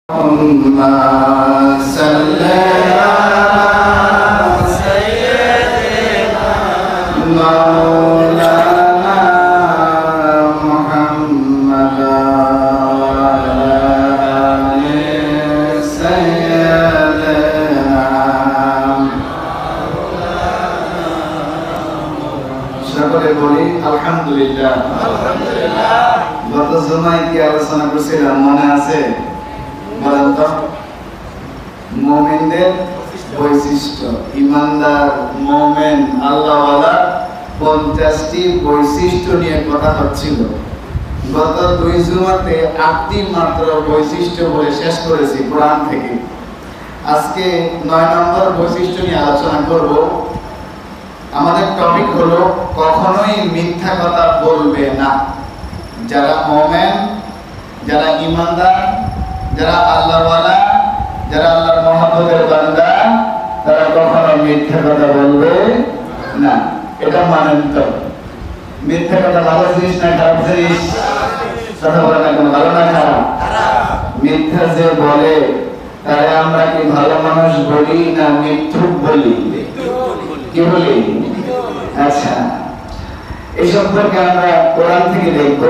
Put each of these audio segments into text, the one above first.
اللهم صل على سيدنا مولانا محمد وعلى آل سيدنا সকলে বলি আলহামদুলিল্লাহ। গত জুমায় কি আলোচনা করছিলাম মনে আছে? মুমিনদের বৈশিষ্ট্য, ইমানদার মুমিন আল্লাহওয়ালা 50টি বৈশিষ্ট্য নিয়ে কথা হচ্ছিল। গত দুই জুমাতে 8টি মাত্র বৈশিষ্ট্য বলে শেষ করেছি কোরআন থেকে। আজকে 9 নম্বর বৈশিষ্ট্য নিয়ে আলোচনা করব। আমাদের টপিক হলো কখনোই মিথ্যা কথা বলবে না। যারা মুমিন, যারা ইমানদার, যারা আল্লাহওয়ালা, যারা আল্লাহর মহব্বতের বান্দা, তারা কখনো মিথ্যা কথা বলবে না। এটা মানেন তো? মিথ্যা কথা ভালো জিনিস না খারাপ জিনিস? কথা বলে না, কোনো ভালো না খারাপ? মিথ্যা যে বলে তারা আমরা কি ভালো মানুষ বলি না মিথ্যুক বলি? কি বলি? আচ্ছা, এই সম্পর্কে আমরা কোরআন থেকে দেখব।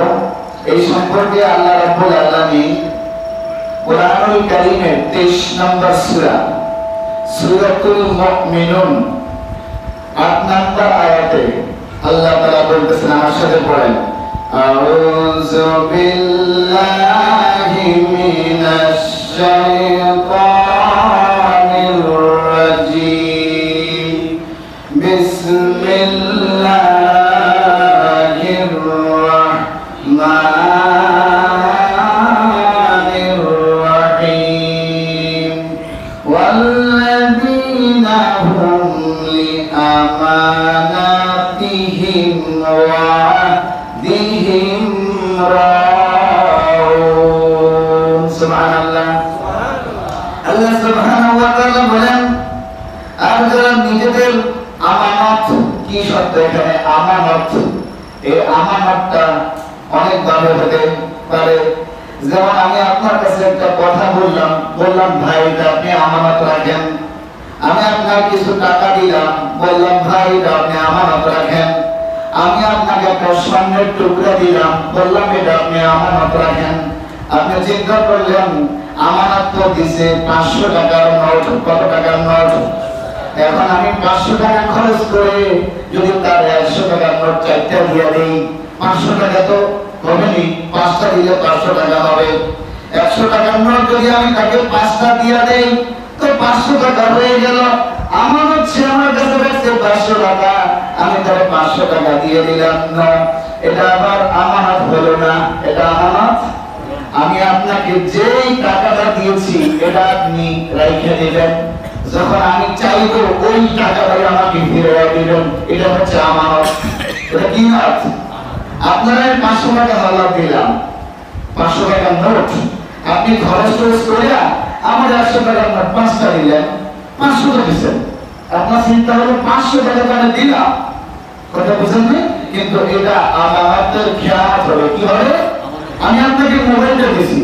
এই সম্পর্কে আল্লাহ রাব্বুল আলামিন কুরআনুল কারীমের 23 নম্বর সূরা সূরাতুল মুমিনুন 8 নম্বর আয়াতে আল্লাহ তাআলা বলতেছেন, আমার সাথে পড়েন, আউযু বিল্লাহি মিনাশ শাইতানির রাজীম বিসমিল্লাহির রাহমানির রহিম ওয়াল্লাযীনা হুম লিআমানাতিহিম ওয়া আহদিহিম রাউন। সুবহানাল্লাহ। আল্লাহ সুবহানাহু ওয়া তাআলা বলেন, আর যারা নিজেদের আমানত, কি শব্দ এখানে? আমানত। এই আমানতটা অনেক ভাবে হতে পারে। যেমন আমি আপনার কাছে একটা কথা বললাম ভাই এটা আপনি আমানত রাখেন। আমি আপনার কিছু টাকা দিলাম, বললাম ভাই এটা আপনি আমানত রাখেন। আমি আপনাকে একটা স্বর্ণের টুকরা দিলাম, বললাম এটা আপনি আমানত রাখেন। আপনি চিন্তা করলেন আমানত তো দিছে 500 টাকার নোট। কত টাকার নোট? এখন আমি 500 টাকা খরচ করে যদি তার 100 টাকার নোট 4টা দিয়ে দেই, 500 টাকা তো হবে নি। 5টা দিলে 500 টাকা হবে। 100 টাকার নোট যদি আমি তাকে 5টা দিয়ে দেই তো 500 টাকা হয়ে গেল। আমানত সে আমার কাছে রাখছে 500 টাকা, আমি তার 500 টাকা দিয়ে দিলাম না, এটা আবার আমানত হলো না? এটা আমানত। আমি আপনাকে যেই টাকাটা দিয়েছি এটা আপনি রেখে দিবেন, যখন আমি চাইবো ওই টাকাটাই আমাকে ফিরে দিবেন, এটা হচ্ছে আমানত। এটা কি অর্থ? আপনারা 500 টাকা হাওলাত দিলাম, 500 টাকার নোট আপনি খরচ করে আমার 100 টাকার নোট 5টা দিলেন, 500 টাকা দিচ্ছেন। আপনার চিন্তা হলো 500 টাকা মানে দিলাম, কথা বুঝেন না? কিন্তু এটা আমানতের খেয়ানত হবে। কি হবে? আমি আপনাকে মোবাইলটা দিয়েছি,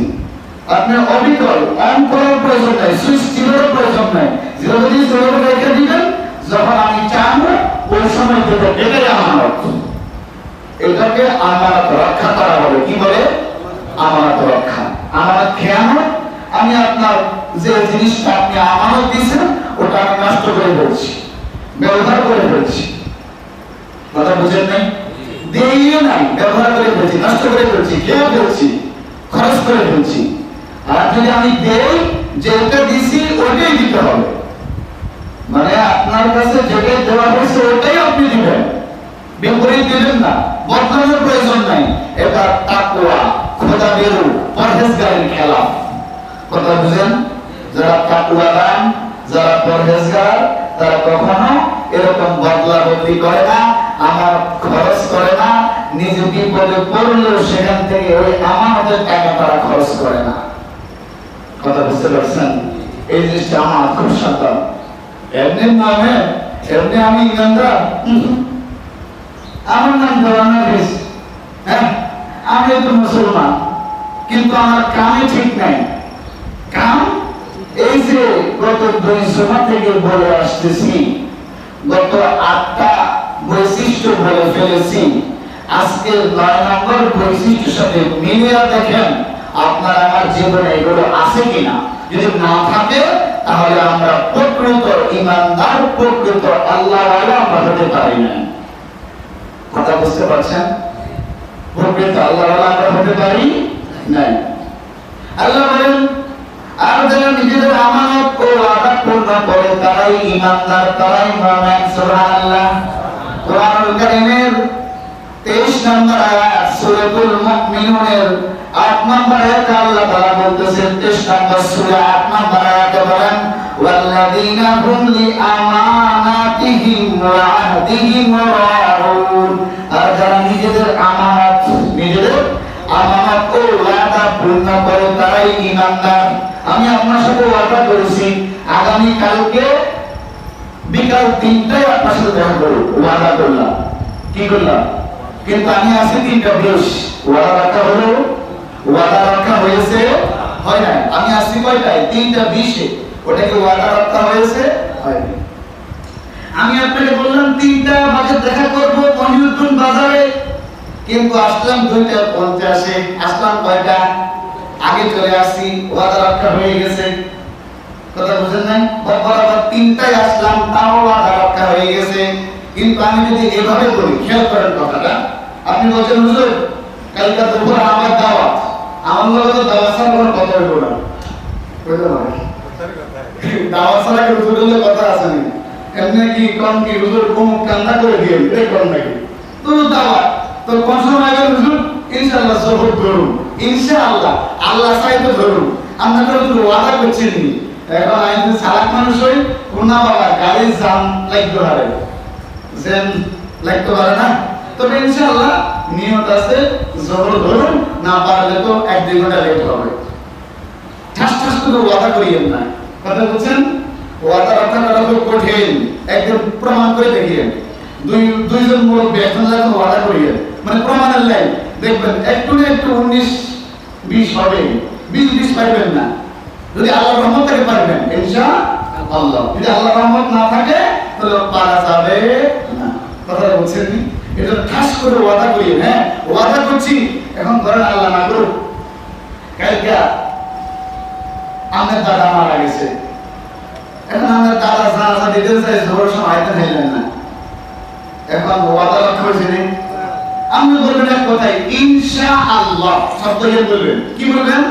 আপনি অবিকল অন করার প্রয়োজন নাই, সুইচ টিপার প্রয়োজন নাই, জিরো যদি রেখে দিবেন, যখন আমি চাইবো ওই সময় দেবেন। এটাই আমানত। এটাকে আমানত রক্ষা করা বলে। কি বলে? আমানত রক্ষা। আমানত খেয়ানত। আমি আপনার যে জিনিসটা আপনি আমানত দিয়েছেন ওটা আমি নষ্ট করে ফেলছি, ব্যবহার করে ফেলছি। কথা বুঝেন নাই? দিয়ে নাই, ব্যবহার করে ফেলছি, নষ্ট করে ফেলছি, খেয়ে ফেলছি, খরচ করে ফেলছি। আর যদি আমি দেই, যেটা দিছি ওইটাই দিতে হবে। মানে আপনার কাছে যেটা দেওয়া হয়েছে ওটাই আপনি দিবেন, বিপরীত দিবেন না, বদলানোর প্রয়োজন নাই। এটা তাকওয়া, খোদা বেরু, পরহেজগারের খেলা। কথা বুঝেন? যারা তাকওয়াবান, যারা পরহেজগার, তারা কখনো এরকম বদলা বদলি করে না, আমার খরচ করে না, নিজে বিপদে পড়লেও সেখান থেকে ওই আমানতের টাকা তারা খরচ করে না। কথা বুঝতে পারছেন? এই জিনিসটা আমার খুব সাবধান। এমনি নামে এমনি আমি ইমানদার, আমার নাম দেওয়ানা গেছে, হ্যাঁ আমি তো মুসলমান, কিন্তু আমার কামে ঠিক নাই। কাম গত 2 জুমা থেকে বলে আসতেছি, গত 8টা বৈশিষ্ট্য বলে ফেলেছি। আজকে 9 নম্বর বৈশিষ্ট্যের সাথে মিলিয়ে দেখেন আপনার আমার জীবনে এগুলো আছে কিনা। যদি না থাকে তাহলে আমরা প্রকৃত ঈমানদার, প্রকৃত আল্লাহওয়ালা আমরা হতে পারি না। কথা বুঝতে পারছেন? প্রকৃত আল্লাহওয়ালা আমরা হতে পারি না। আল্লাহ বলেন, আর যারা নিজেদের আমানত ও ওয়াদা পূর্ণ করে তারাই ঈমানদার, তারাই মুমিন। সুবহানাল্লাহ। কোরআনুল কারীমের 23 নম্বর আয়াত সূরাতুল মুমিনুনের 8 নম্বর আয়াতে আল্লাহ তাআলা বলতেছেন, 23 নম্বর সূরা 8 নম্বর আয়াতে বলেন, ওয়াল্লাযীনা হুম লিআমানাতিহিম ওয়া আহদিহিম রাউন। আর যারা নিজেদের আমানত ও ওয়াদা পূর্ণ করে তারাই ঈমানদার। আমি আপনার সাথে ওয়াদা করেছি আগামী কালকে বিকাল 3টায় আপনার সাথে দেখা করব, ওয়াদা করলাম। কি করলাম? কিন্তু আমি আজকে 3টা 20 ওয়াদা রাখা হলো, ওয়াদা রাখা হয়েছে, হয় না? আমি আসছি কয়টায়? 3টা 20-এ। ওটাকে ওয়াদা রাখা হয়েছে, হয়নি। আমি আপনাকে বললাম 3টা বাজে দেখা করব মহিউদ্দিন বাজারে, কিন্তু আসলাম 2টা 50-এ। আসলাম কয়টা? আগে চলে আসছি, ওয়াদা রাখা হয়ে গেছে। কথা বুঝেন নাই? বরাবর 3টায় আসলাম, তাও ওয়াদা রাখা হয়ে গেছে। কিন্তু আমি যদি এভাবে বলি, খেয়াল করেন কথাটা, আপনি বলছেন হুজুর কালকে দুপুর আমার দাওয়াত, আমার লোক তো দাওয়াত ছাড়া কোনো কথা হইব না। বুঝলেন না? দাওয়াত ছাড়া কি হুজুরের কথা আছে না? এমনি কি কোন কি হুজুর কোন কান্দা করে দিয়ে এই কোন নাকি তো দাওয়াত তো কোন সময় আগে হুজুর ইনশাআল্লাহ সবর ধরুন, ইনশাআল্লাহ আল্লাহ চাইতে ধরুন। আমরা তো হুজুর ওয়াদা করছি নি। এখন আইন সালাক মানুষ হই কোনা বাবা গাড়ি জাম লাগতে পারে, জ্যাম লাগতে পারে না। তবে ইনশাআল্লাহ নিয়ত আছে, জবর ধরুন, না পারলে তো 1-2 ঘন্টা লেট হবে। ঠাস ঠাস করে ওয়াদা করিয়েন না। কথা বুঝছেন? ওয়াদা রক্ষা করা খুব কঠিন। একদম প্রমাণ করে দেখিয়েন। দুইজন মুরব্বী একজন যখন ওয়াদা করিয়েন, মানে প্রমাণের লাইন দেখবেন একটু না একটু 19-20 হবে, 20-20 পাইবেন না। যদি আল্লাহর রহমত থেকে পারবেন ইনশাআল্লাহ। যদি আল্লাহর রহমত না থাকে তাহলে পারা যাবে না। কথা বলছেন নি? এটা ঠাস করে ওয়াদা করিয়েন। হ্যাঁ, ওয়াদা করছি। এখন ধরেন আল্লাহ না করুক কালকে আমার দাদা মারা গেছে। এখন আমার দাদা জানাজা দিতে চাই, জোর সময় আইতে চাইলেন না। এখন ওয়াদা রক্ষা হয়েছে নি? আপনি বলবেন এক কথাই ইনশাআল্লাহ, শব্দ দিয়ে বলবেন। কি বলবেন?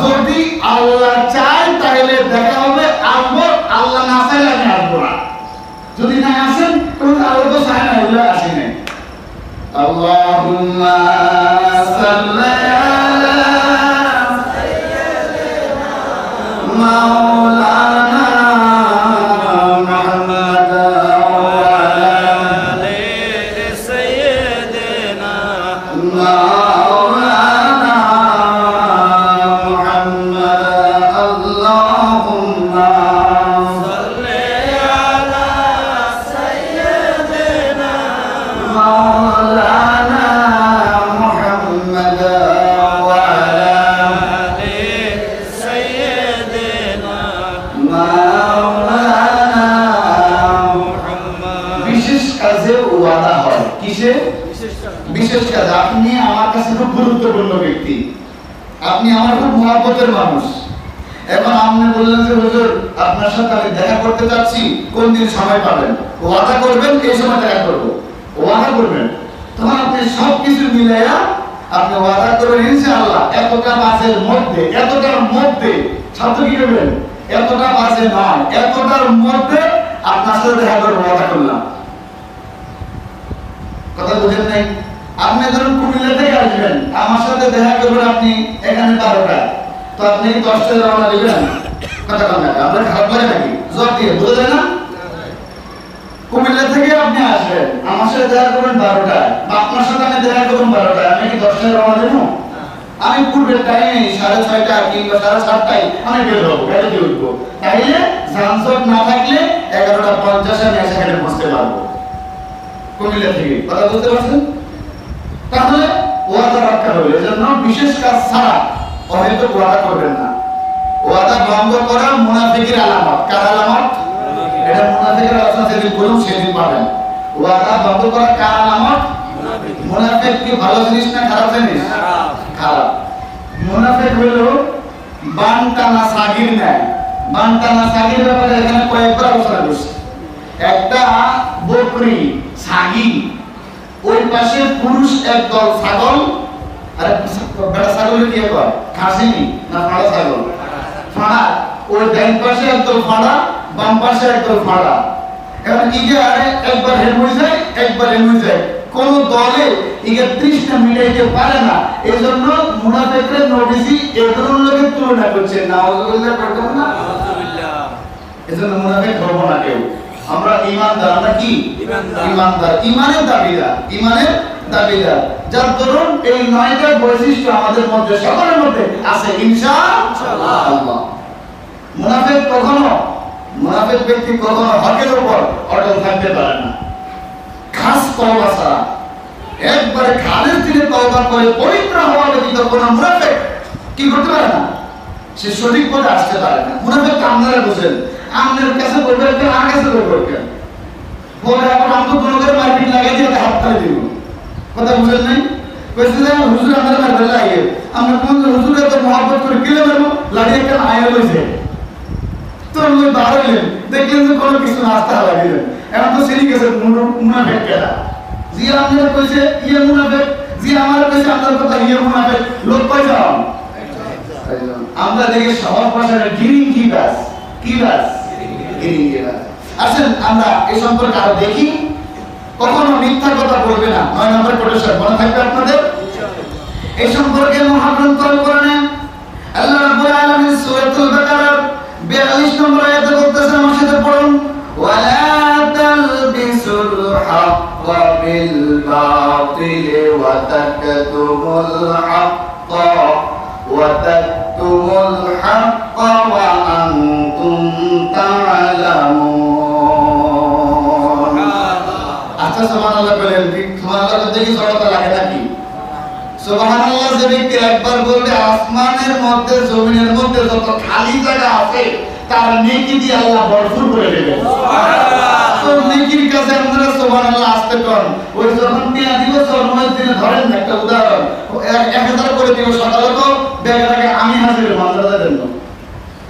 যদি আল্লাহ চায় তাহলে দেখা হবে, আসবো। আল্লাহ না চাইলে আমি আসবো না। যদি না আসেন তাহলে আল্লাহ তো চায় না, এগুলো আসে নাই। আল্লাহুম্মা সাল্লি আলা সাইয়্যিদিনা মাওলানা মুহাম্মাদ ওয়া আলা আলি সাইয়্যিদিনা মাওলানা মুহাম্মাদ। আল্লাহুম্মা সাল্লি আলা সাইয়্যিদিনা মাওলানা মুহাম্মাদ ওয়া আলা আলি সাইয়্যিদিনা মাওলানা মুহাম্মাদ। বিশেষ কাজে ওয়াদা হয়। কিসে? বিশেষ কাজ। আপনি আমার কাছে খুব গুরুত্বপূর্ণ ব্যক্তি, আপনি আমার খুব মহব্বতের মানুষ। এখন আপনি বললেন যে হুজুর আপনার সাথে আমি দেখা করতে যাচ্ছি, কোন দিন সময় পাবেন? ওয়াদা করবেন এই সময় দেখা করব, ওয়াদা করবেন। তখন আপনি সবকিছু মিলাইয়া আপনি ওয়াদা করবেন ইনশাআল্লাহ এতটা মাসের মধ্যে, এতটার মধ্যে। শব্দ কি করবেন? এতটা মাসে নয়, এতটার মধ্যে আপনার সাথে দেখা করবো, ওয়াদা করলাম। কথা বুঝেন নাই? আপনি ধরুন কুমিল্লা থেকে আসবেন, আমার সাথে দেখা করবেন আপনি এখানে 12টায়, তো আপনি 10টায় রওনা দিবেন। কথা কম না, আপনার খারাপ লাগে নাকি? জোর দিয়ে বোঝা যায় না? কুমিল্লা থেকে আপনি আসবেন, আমার সাথে দেখা করবেন 12টায়, আপনার সাথে আমি দেখা করবেন 12টায়, আমি কি 10টায় রওনা দেবো? আমি পূর্বের টাইমে 6:30 কিংবা 7:30 আমি বের হবো, গাড়িতে উঠবো। তাইলে যানজট না থাকলে 11:50 আমি সেখানে পৌঁছতে পারবো কুমিল্লা থেকে। কথা বুঝতে পারছেন? তাহলে ওয়াদা রক্ষা হবে। এজন্য বিশেষ কাজ ছাড়া হয়তো ওয়াদা করবেন না। ওয়াদা ভঙ্গ ভঙ্গ করা মুনাফিকের আলামত। কার আলামত? এটা মুনাফিকের আলোচনা যেদিন বলুন সেদিন পাবেন। ওয়াদা ভঙ্গ করা কার আলামত? মুনাফিক কি ভালো জিনিস না খারাপ জিনিস? খারাপ। মুনাফিক হলো বানটানা সাগির নেয়। বানটানা সাগির ব্যাপারে এখানে কয়েকবার আলোচনা করছি। একটা বকরি সাগি, ওই পাশে পুরুষ একদল ছাগল, আর বেড়া ছাগলের কি কয় খাসিনি না ফাড়া ছাগল? ফাড়া। ওই ডান পাশে একদল ফাড়া, বাম পাশে একদল ফাড়া। এখন ইগে আরে একবার হেমুই যায়, একবার হেমুই যায়। কোন দলে ইগে 30টা মিটাইতে পারে না। এজন্য মুনাফিকরা নবীজি এগুলোর লোকের তুলনা করছে। নাউজুবিল্লাহ করবেন না? নাউজুবিল্লাহ। এজন্য মুনাফিক হবো না কেউ। আমরা ঈমানদার। আমরা কি ঈমানদার? ঈমানের দাবিদার। ঈমানের দাবিদার। যার দরুন এই 9টা বৈশিষ্ট্য আমাদের মধ্যে সকলের মধ্যে আছে ইনশাআল্লাহ। মুনাফিক কখনো, মুনাফিক ব্যক্তি কখনো হকের উপর অটল থাকতে পারে না। খাস তওবা ছাড়া, একবারে খালের দিনে তওবা করে পবিত্র হওয়া ব্যতীত কোন মুনাফিক কি করতে পারে না? সে সঠিক পথে আসতে পারে না। মুনাফিক আপনারা বুঝেন, আপনার কাছে বলবেন কেন, আমার কাছে বলবেন কেন? বলে এখন আমি তো কোনো করে মারপিট লাগাই দিয়ে হাত তালে দিব। কথা বুঝেন নাই? কইছে যে হুজুর আমরা মারবে লাগে, আমরা কোন হুজুরে তো মহব্বত করে কিলে মারবো, লাগে একটা আয়া লইছে। তো ওই বাড়াইলেন, দেখলেন যে কোনো কিছু নাস্তা লাগিলেন। এখন তো সিরি গেছে মুনাফিক কেনা। জি আপনারা কইছে ইয়ে মুনাফিক, জি আমার কইছে আপনার কথা ইয়ে মুনাফিক। লোক কই যাও? আমরা দেখি সবার পাশে গিরিং কি বাস, কি বাস? গিরিং কি বাস। আসেন আমরা এই সম্পর্কে আরো দেখি। কখনো মিথ্যা কথা বলবে না। 9 নম্বর কোটেশন মনে থাকবে আপনাদের। এই সম্পর্কে মহাগ্রন্থ কোরআনে আল্লাহ রাব্বুল আলামিন সূরাতুল বাকারা 42 নম্বর আয়াতে বলতেছেন, আমার সাথে পড়ুন, ওয়ালা তালবিসুল হাক্কা বিল বাতিল ওয়া তাকতুমুল হাক্কা ওয়া তাকতুমুল হাক্কা ওয়া আনতুম তা'লামুন। আচ্ছা সুবহানাল্লাহ বলেন। সুবহানাল্লাহ দেখি জড়তা লাগে নাকি? সুবহানাল্লাহ যে ব্যক্তি একবার বলবে আসমানের মধ্যে জমিনের মধ্যে যত খালি জায়গা আছে তার নেকি দিয়ে আল্লাহ ভরপুর করে দেবেন। সুবহানাল্লাহ। তো নেকির কাছে আপনারা সুবহানাল্লাহ আসতে কোন ওই যখন টিয়া দিবস জন্মের দিনে ধরেন একটা উদাহরণ 1000 করে দিও সকালে তো ব্যাগটাকে আমি হাজির মাদ্রাসা দেন।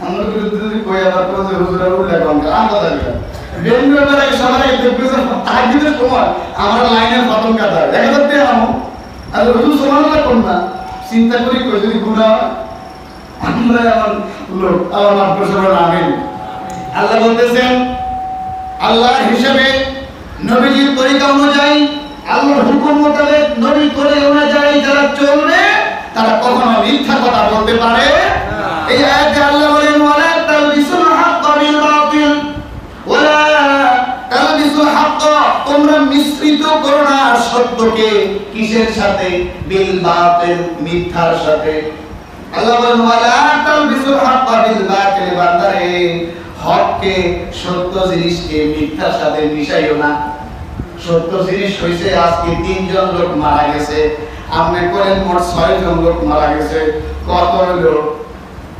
আমরা যদি কই আবার কোন হুজুরের উল্লেখ করেন আর কথা দিবেন। বেঙ্গলের এক সবাই দেখবেন তাহাজ্জুদের সময় আমরা লাইনের খতম কাটা 1000 টাকা আমো আর হুজুর সুবহানাল্লাহ কোন না চিন্তা করি কই যদি গুনাহ আমরা আমার লোক আমার প্রশ্নের আমিন। আল্লাহ বলতেছেন আল্লাহর হিসাবে নবীজির তরিকা অনুযায়ী আল্লাহর হুকুম মোতাবেক নবীর তরিকা অনুযায়ী যারা চলবে তারা কখনো মিথ্যা কথা বলতে পারে না। এই আয়াতে আল্লাহ বলেন ওয়ালা তালবিসুল হাক্কা বিল বাতিল ওয়ালা তালবিসুল হাক্কা, তোমরা মিশ্রিত করো না সত্যকে কিসের সাথে? বিল বাতিল, মিথ্যার সাথে। আল্লাহ বলেন ওয়ালা তালবিসুল হাক্কা বিল বাতিল, বান্দারে হককে সত্য জিনিসকে মিথ্যার সাথে মিশাইও না। সত্য জিনিস হইছে আজকে 3 জন লোক মারা গেছে, আপনি করেন মোট 6 জন লোক মারা গেছে, কত হলো?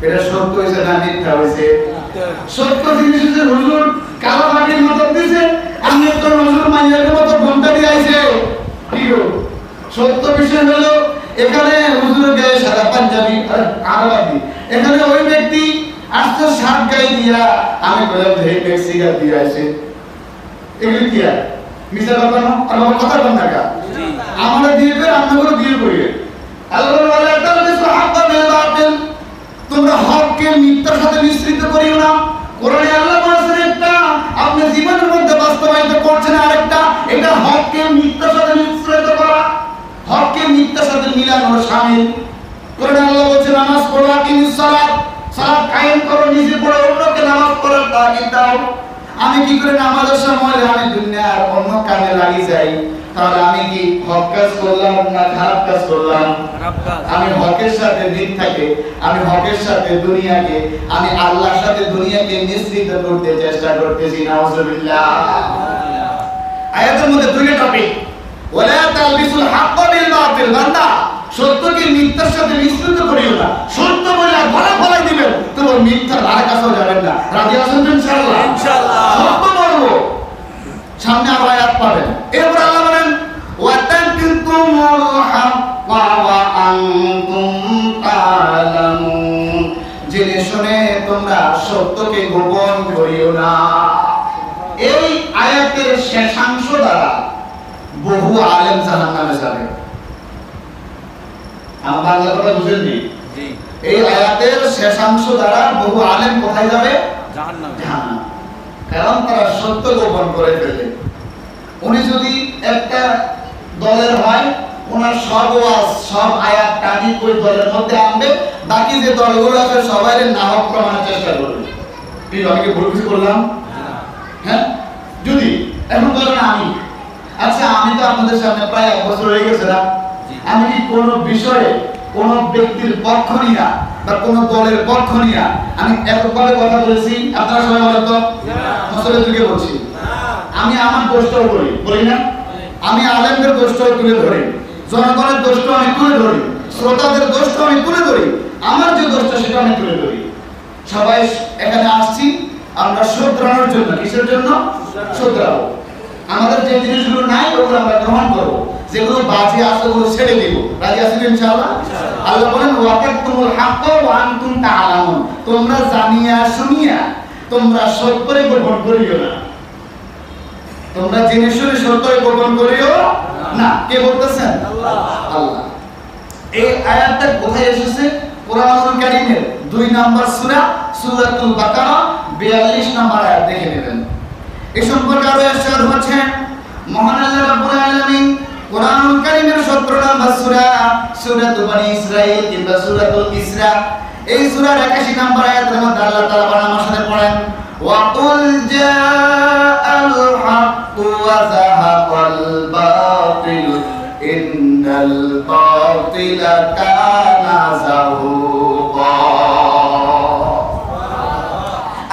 এটা সত্য হইছে না মিথ্যা হইছে? সত্য জিনিস হইছে হুজুর কালো মাটির মতো দিছে, আপনি তো হুজুর মাইয়ার মতো ঘন্টা দিয়ে আইছে। কি গো? সত্য বিষয় হলো এখানে হুজুরের গায়ে সাদা পাঞ্জাবি আর আরবি, এখানে ওই ব্যক্তি আস্তে শার্ট গায়ে দিয়া আমি বললাম যে এই মেক্সিকান দিয়ে আইছে। এগুলি কি আর মিছা কথা না? আর আমার কথা বল না কা আমরা দিয়ে বের আপনাদের দিয়ে করিয়ে আল্লাহ বলে একটা বিসু হাক্কা বিল বাতিল, তোমরা হককে মিথ্যার সাথে মিশ্রিত করিও না। কোরআনে আল্লাহ বলেছেন একটা, আপনি জীবনের মধ্যে বাস্তবায়িত করছেন আরেকটা। এটা হককে মিথ্যার সাথে মিশ্রিত করা, হককে মিথ্যার সাথে মিলানো শামিল। কোরআনে আল্লাহ বলেছেন নামাজ পড়ো, আকিমিস সালাত, সালাত কায়েম করো, নিজে পড়ো, অন্যকে নামাজ পড়ার তাগিদ দাও। আমি কি করে নামাজের সময় আমি দুনিয়ার অন্য কাজে লাগি যাই, তাহলে আমি কি হক কাজ করলাম না খারাপ কাজ করলাম? আমি হকের সাথে মিথ্যাকে, আমি হকের সাথে দুনিয়াকে, আমি আল্লাহর সাথে দুনিয়াকে মিশ্রিত করতে চেষ্টা করতেছি। নাউজুবিল্লাহ। আয়াতের মধ্যে দুইটা টপিক, ওয়ালা তালবিসুল হাক্কা বিল বাতিল, বান্দা সত্যকে মিথ্যার সাথে মিশ্রিত করিও না। সত্য বলে গলা ফলাই দিবেন, তোমার মিথ্যার ধারে কাছেও যাবেন না। রাজি আছেন তো ইনশাআল্লাহ? ইনশাআল্লাহ। সত্য বলবো। সামনে আবার আয়াত পাবেন। এরপর আল্লাহ বলেন ওয়াতাকিতুমুল হাক্কা ওয়া আনতুম তা'লামুন, জেনে শুনে তোমরা সত্যকে গোপন করিও না। এই আয়াতের শেষাংশ দ্বারা বহু আলেম জাহান্নামে যাবে। আমার বাংলা কথা বুঝেননি? জি। এই আয়াতের শেষাংশ দ্বারা বহু আলেম কোথায় যাবে? জাহান্নামে। জাহান্নাম। কারণ তারা সত্য গোপন করে ফেলে। উনি যদি একটা দলের হয়, ওনার সব ওয়াজ সব আয়াত টানি ওই দলের মধ্যে আনবে, বাকি যে দলগুলো আছে সবাই নাহক প্রমাণের চেষ্টা করবে। কি আমি কি ভুল কিছু করলাম? হ্যাঁ, যদি এখন বলেন আমি, আচ্ছা আমি তো আপনাদের সামনে প্রায় 1 বছর হয়ে গেছে না, আমি কি কোনো বিষয়ে কোন ব্যক্তির পক্ষ নিয়া বা কোন দলের পক্ষ নিয়া আমি এককভাবে কথা বলেছি? আপনারা সবাই বলেন তো। মসলে যুগে বলছি, আমি আমার দোষটাও বলি না? আমি আলেমদের দোষটাও তুলে ধরি, জনগণের দোষটাও আমি তুলে ধরি, শ্রোতাদের দোষটাও আমি তুলে ধরি, আমার যে দোষটা সেটা আমি তুলে ধরি। সবাই এখানে আসছি আমরা শুধরানোর জন্য। কিসের জন্য? শুধরাবো। আমাদের যে জিনিসগুলো নাই ওগুলো আমরা গ্রহণ করবো, যেগুলো বাজে আছে ওগুলো ছেড়ে দিব। রাজি আছেন ইনশাআল্লাহ? আল্লাহ বলেন ওয়াতাকুমুল হাক্কা ওয়া আনতুম তা'লামুন, তোমরা জানিয়া শুনিয়া তোমরা সত্যকে গোপন করিও না। তোমরা জেনে শুনে সত্যকে গোপন করিও না। কে বলতেছেন? আল্লাহ। আল্লাহ। এই আয়াতটা কোথায় এসেছে? কোরআনুল কারীমের 2 নম্বর সূরা সূরাতুল বাকারা 42 নম্বর আয়াত দেখে নেবেন। এই সম্পর্কে আরো ইরশাদ হচ্ছে মহান আল্লাহ রাব্বুল আলামিন কোরআনুল কারীমের 17 নম্বর সূরা সূরাতুল বনী ইসরাঈল কিংবা সূরাতুল ইসরা, এই সূরার 81 নম্বর আয়াতের মধ্যে আল্লাহ তাআলা আমার সাথে পড়েন ওয়া কুল জাআল হাক্কু ওয়া যাহাকাল বাতিল ইন্নাল বাতিলা কানা যাহুকা।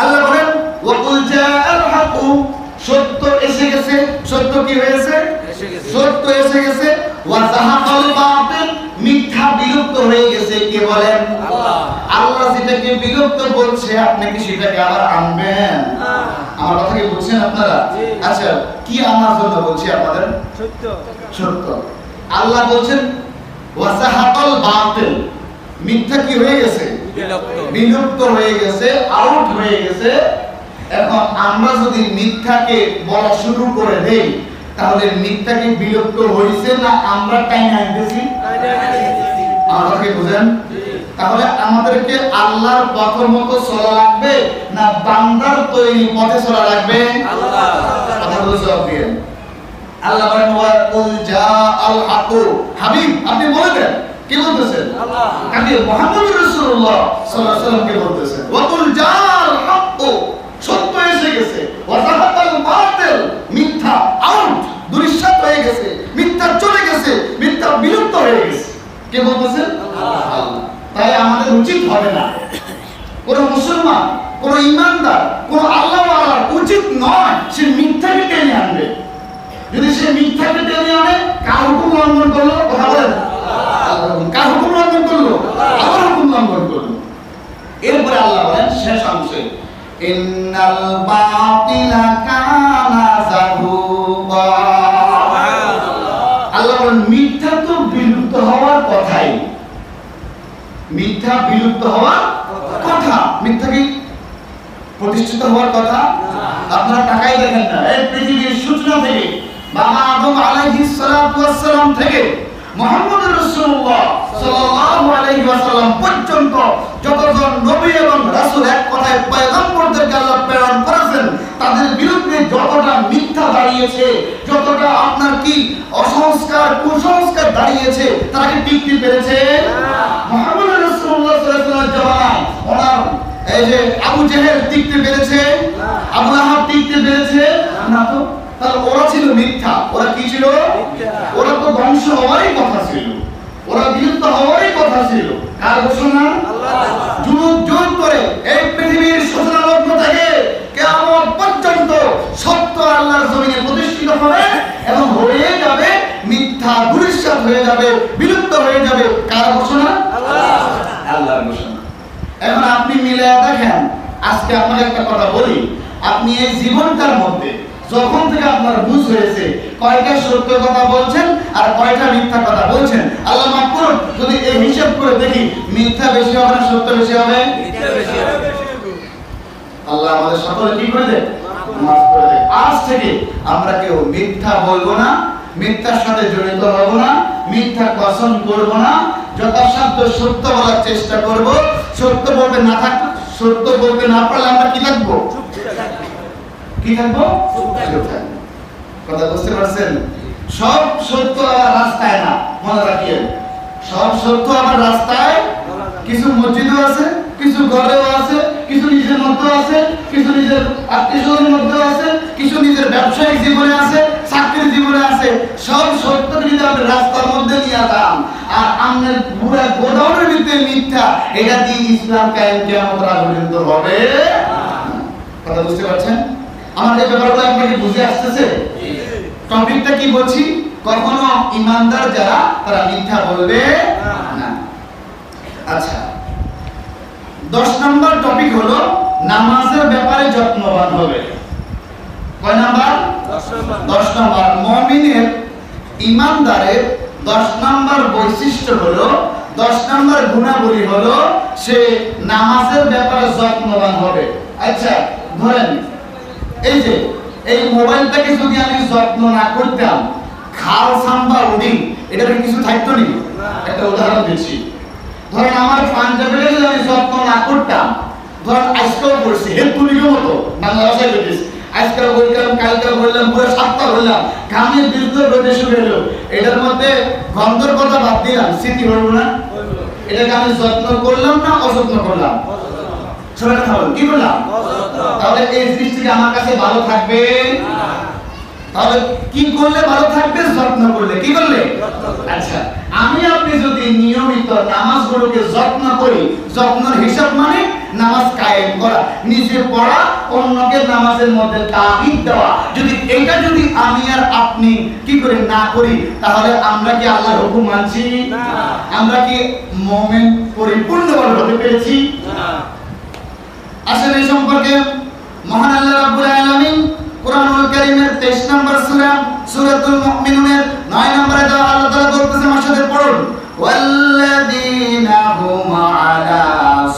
আল্লাহ বলেন ওয়া কুল জাআল হাক্কু, সত্য এসে গেছে। সত্য কি হয়েছে? সত্য এসে গেছে। ওয়া যাহাকাল বাতিল, মিথ্যা বিলুপ্ত হয়ে গেছে। কে বলেন? আল্লাহ। আল্লাহ যেটাকে বিলুপ্ত বলছে আপনি কি সেটাকে আবার আনবেন? আমার কথা কি বুঝছেন আপনারা? আচ্ছা, কি আমার জন্য বলছি আপনাদের? সত্য। সত্য। আল্লাহ বলছেন ওয়া যাহাকাল বাতিল, মিথ্যা কি হয়ে গেছে? বিলুপ্ত হয়ে গেছে, আউট হয়ে গেছে। এখন আমরা যদি মিথ্যাকে বলা শুরু করে দেই তাহলে মিথ্যা কি বিলুপ্ত হইছে না আমরা টাইনা আনতেছি? আমার কথা কি বুঝেন? তাহলে আমাদেরকে আল্লাহর পথের মতো চলা লাগবে না বান্দার তৈরি পথে চলা লাগবে? আল্লাহ। কথাগুলো জবাব দিয়েন। আল্লাহ বলেন ওয়া কুল জাআল হাক্কু, হাবিব আপনি বলে দেন। কি বলতেছেন? আল্লাহ। আমি মুহাম্মদুর রাসূলুল্লাহ সাল্লাল্লাহু আলাইহি ওয়াসাল্লাম কে বলতেছেন ওয়া কুল জাআল হাক্কু, সত্য এসে গেছে। ওয়া যাহাকাল বাতিল, মিথ্যা আউট, দুরিশ্বাত হয়ে গেছে, মিথ্যা চলে গেছে, মিথ্যা বিলুপ্ত হয়ে গেছে। কে বলতেছেন? আল্লাহ। তাই আমাদের উচিত হবে না, কোন মুসলমান, কোন ইমানদার, কোন আল্লাহওয়ালার উচিত নয় সে মিথ্যাকে টেনে আনবে। যদি সে মিথ্যাকে টেনে আনে, কার হুকুম লঙ্ঘন করলো? কথা বলেন। কার হুকুম লঙ্ঘন করলো? আল্লাহর হুকুম লঙ্ঘন করলো। এরপরে আল্লাহ বলেন শেষ অংশে ইন্নাল বাতিলা কানা যাহুকা। আল্লাহ বলেন মিথ্যা তো বিলুপ্ত হওয়ার কথাই, মিথ্যা বিলুপ্ত হওয়ার কথা। মিথ্যা কি প্রতিষ্ঠিত হওয়ার কথা? আপনারা টাকাই দেখেন না, এই পৃথিবীর সূচনা থেকে বাবা আদম আলাইহিস সালাতু ওয়াস সালাম থেকে মুহাম্মদুর রাসূলুল্লাহ সাল্লাল্লাহু আলাইহি ওয়াসাল্লাম পর্যন্ত যতজন নবী এবং রাসূল এক কথায় পয়গম্বরদেরকে আল্লাহ প্রেরণ করেছেন, তাদের বিরুদ্ধে যতটা মিথ্যা দাঁড়িয়েছে, যতটা আপনার কি অসংস্কার কুসংস্কার দাঁড়িয়েছে, তারা কি টিকতে পেরেছে? মুহাম্মদুর রাসূলুল্লাহ সাল্লাল্লাহু আলাইহি ওয়াসাল্লামের জামানায় ওনার এই যে আবু জেহেল টিকতে পেরেছে? আবু লাহাব টিকতে পেরেছে? না তো। তাহলে ওরা ছিল মিথ্যা। ওরা কি ছিল? ওরা তো ধ্বংস হওয়ারই কথা ছিল, ওরা বিলুপ্ত হওয়ারই কথা ছিল। কার ঘোষণা? আল্লাহ। যুগ যুগ করে এই পৃথিবীর সূচনা লগ্ন থেকে কিয়ামত পর্যন্ত সত্য আল্লাহর জমিনে প্রতিষ্ঠিত হবে এবং হয়ে যাবে, মিথ্যা দুরিশ্বাত হয়ে যাবে, বিলুপ্ত হয়ে যাবে। কার ঘোষণা? আল্লাহ। আল্লাহর ঘোষণা। এখন আপনি মিলায়া দেখেন আজকে আপনাকে একটা কথা বলি, আপনি এই জীবনটার মধ্যে যখন থেকে আপনার বুঝ হয়েছে কয়টা সত্য কথা বলছেন আর কয়টা মিথ্যা কথা বলছেন, আল্লাহ মাফ করুন, যদি এই হিসাব করে দেখি মিথ্যা বেশি হবে না সত্য বেশি হবে? মিথ্যা বেশি হবে। আল্লাহ আমাদের সকলে কি করে দেয়? মাফ করে দেয়। আজ থেকে আমরা কেউ মিথ্যা বলবো না, মিথ্যার সাথে জড়িত হব না, মিথ্যা কসম করব না, যথাসাধ্য সত্য বলার চেষ্টা করব। সত্য বলতে না থাকলে, সত্য বলতে না পারলে আমরা কি থাকবো? কি থাকবো? চুপ থাকবো। কথা বুঝতে পারছেন? সব সত্য আবার রাস্তায় না, মনে রাখিয়েন। সব সত্য আবার রাস্তায়, কিছু মসজিদও আছে, কিছু ঘরেও আছে, কিছু নিজের মধ্যে আছে, কিছু নিজের আত্মীয়স্বজনের মধ্যে আছে, কিছু নিজের ব্যবসায়িক জীবনে আছে, চাকরির জীবনে আছে। সব সত্য যদি আপনি রাস্তার মধ্যে নিয়ে যান আর আপনার পুরো গোডাউনের ভিতরে মিথ্যা, এটা দিয়ে ইসলাম কায়েম কিয়ামত পর্যন্ত হবে। কথা বুঝতে পারছেন? আমার এই ব্যাপারগুলো আপনাকে বুঝে আসতেছে? টপিকটা কি বলছি? কখনো ইমানদার যারা তারা মিথ্যা বলবে না। আচ্ছা, 10 নম্বর টপিক হলো নামাজের ব্যাপারে যত্নবান হবে। কয় নাম্বার? 10 নম্বর। মুমিনের, ইমানদারের 10 নম্বর বৈশিষ্ট্য হলো, 10 নম্বর গুণাবলী হলো সে নামাজের ব্যাপারে যত্নবান হবে। আচ্ছা ধরেন এই যে এই মোবাইলটাকে যদি আমি যত্ন না করতাম, খাল সাম্বা উডি এটার কিছু থাকতো নি? একটা উদাহরণ দিচ্ছি। ধরেন আমার পাঞ্জাবিটা যদি আমি যত্ন না করতাম, ধরেন আজকেও পড়ছি হেলতুলির মতো বাংলা ভাষায় বলতেছি, আজকে বললাম, কালকে বললাম, পুরো 7টা বললাম, ঘামের বিরুদ্ধে রোদে শুরু হলো, এটার মধ্যে গন্ধর কথা বাদ দিলাম, স্মৃতি হলো না? এটাকে আমি যত্ন করলাম না অযত্ন করলাম? সবাই কথা বলুন, কি করলাম? তাহলে এই জিনিসটি আমার কাছে ভালো থাকবে? তাহলে কি করলে ভালো থাকবে? যত্ন করলে। কি করলে? আচ্ছা, আমি আপনি যদি নিয়মিত নামাজগুলোকে যত্ন করি, যত্নের হিসাব মানে নামাজ কায়েম করা, নিজে পড়া, অন্যকে নামাজের মধ্যে তাগিদ দেওয়া, এটা যদি আমি আর আপনি কি করে না করি, তাহলে আমরা কি আল্লাহর হুকুম মানছি? না। আমরা কি মুমিন পরিপূর্ণভাবে হতে পেরেছি? না। আসলে এই সম্পর্কে মহান আল্লাহ রাব্বুল আলামিন কুরআনুল কারীমের 23 নম্বর সূরা সূরাতুল মুমিনুনের 9 নম্বরে আল্লাহ তাআলা বলতেছেন, আমার সাথে পড়ুন, ওয়াল্লাযীনা হুম আলা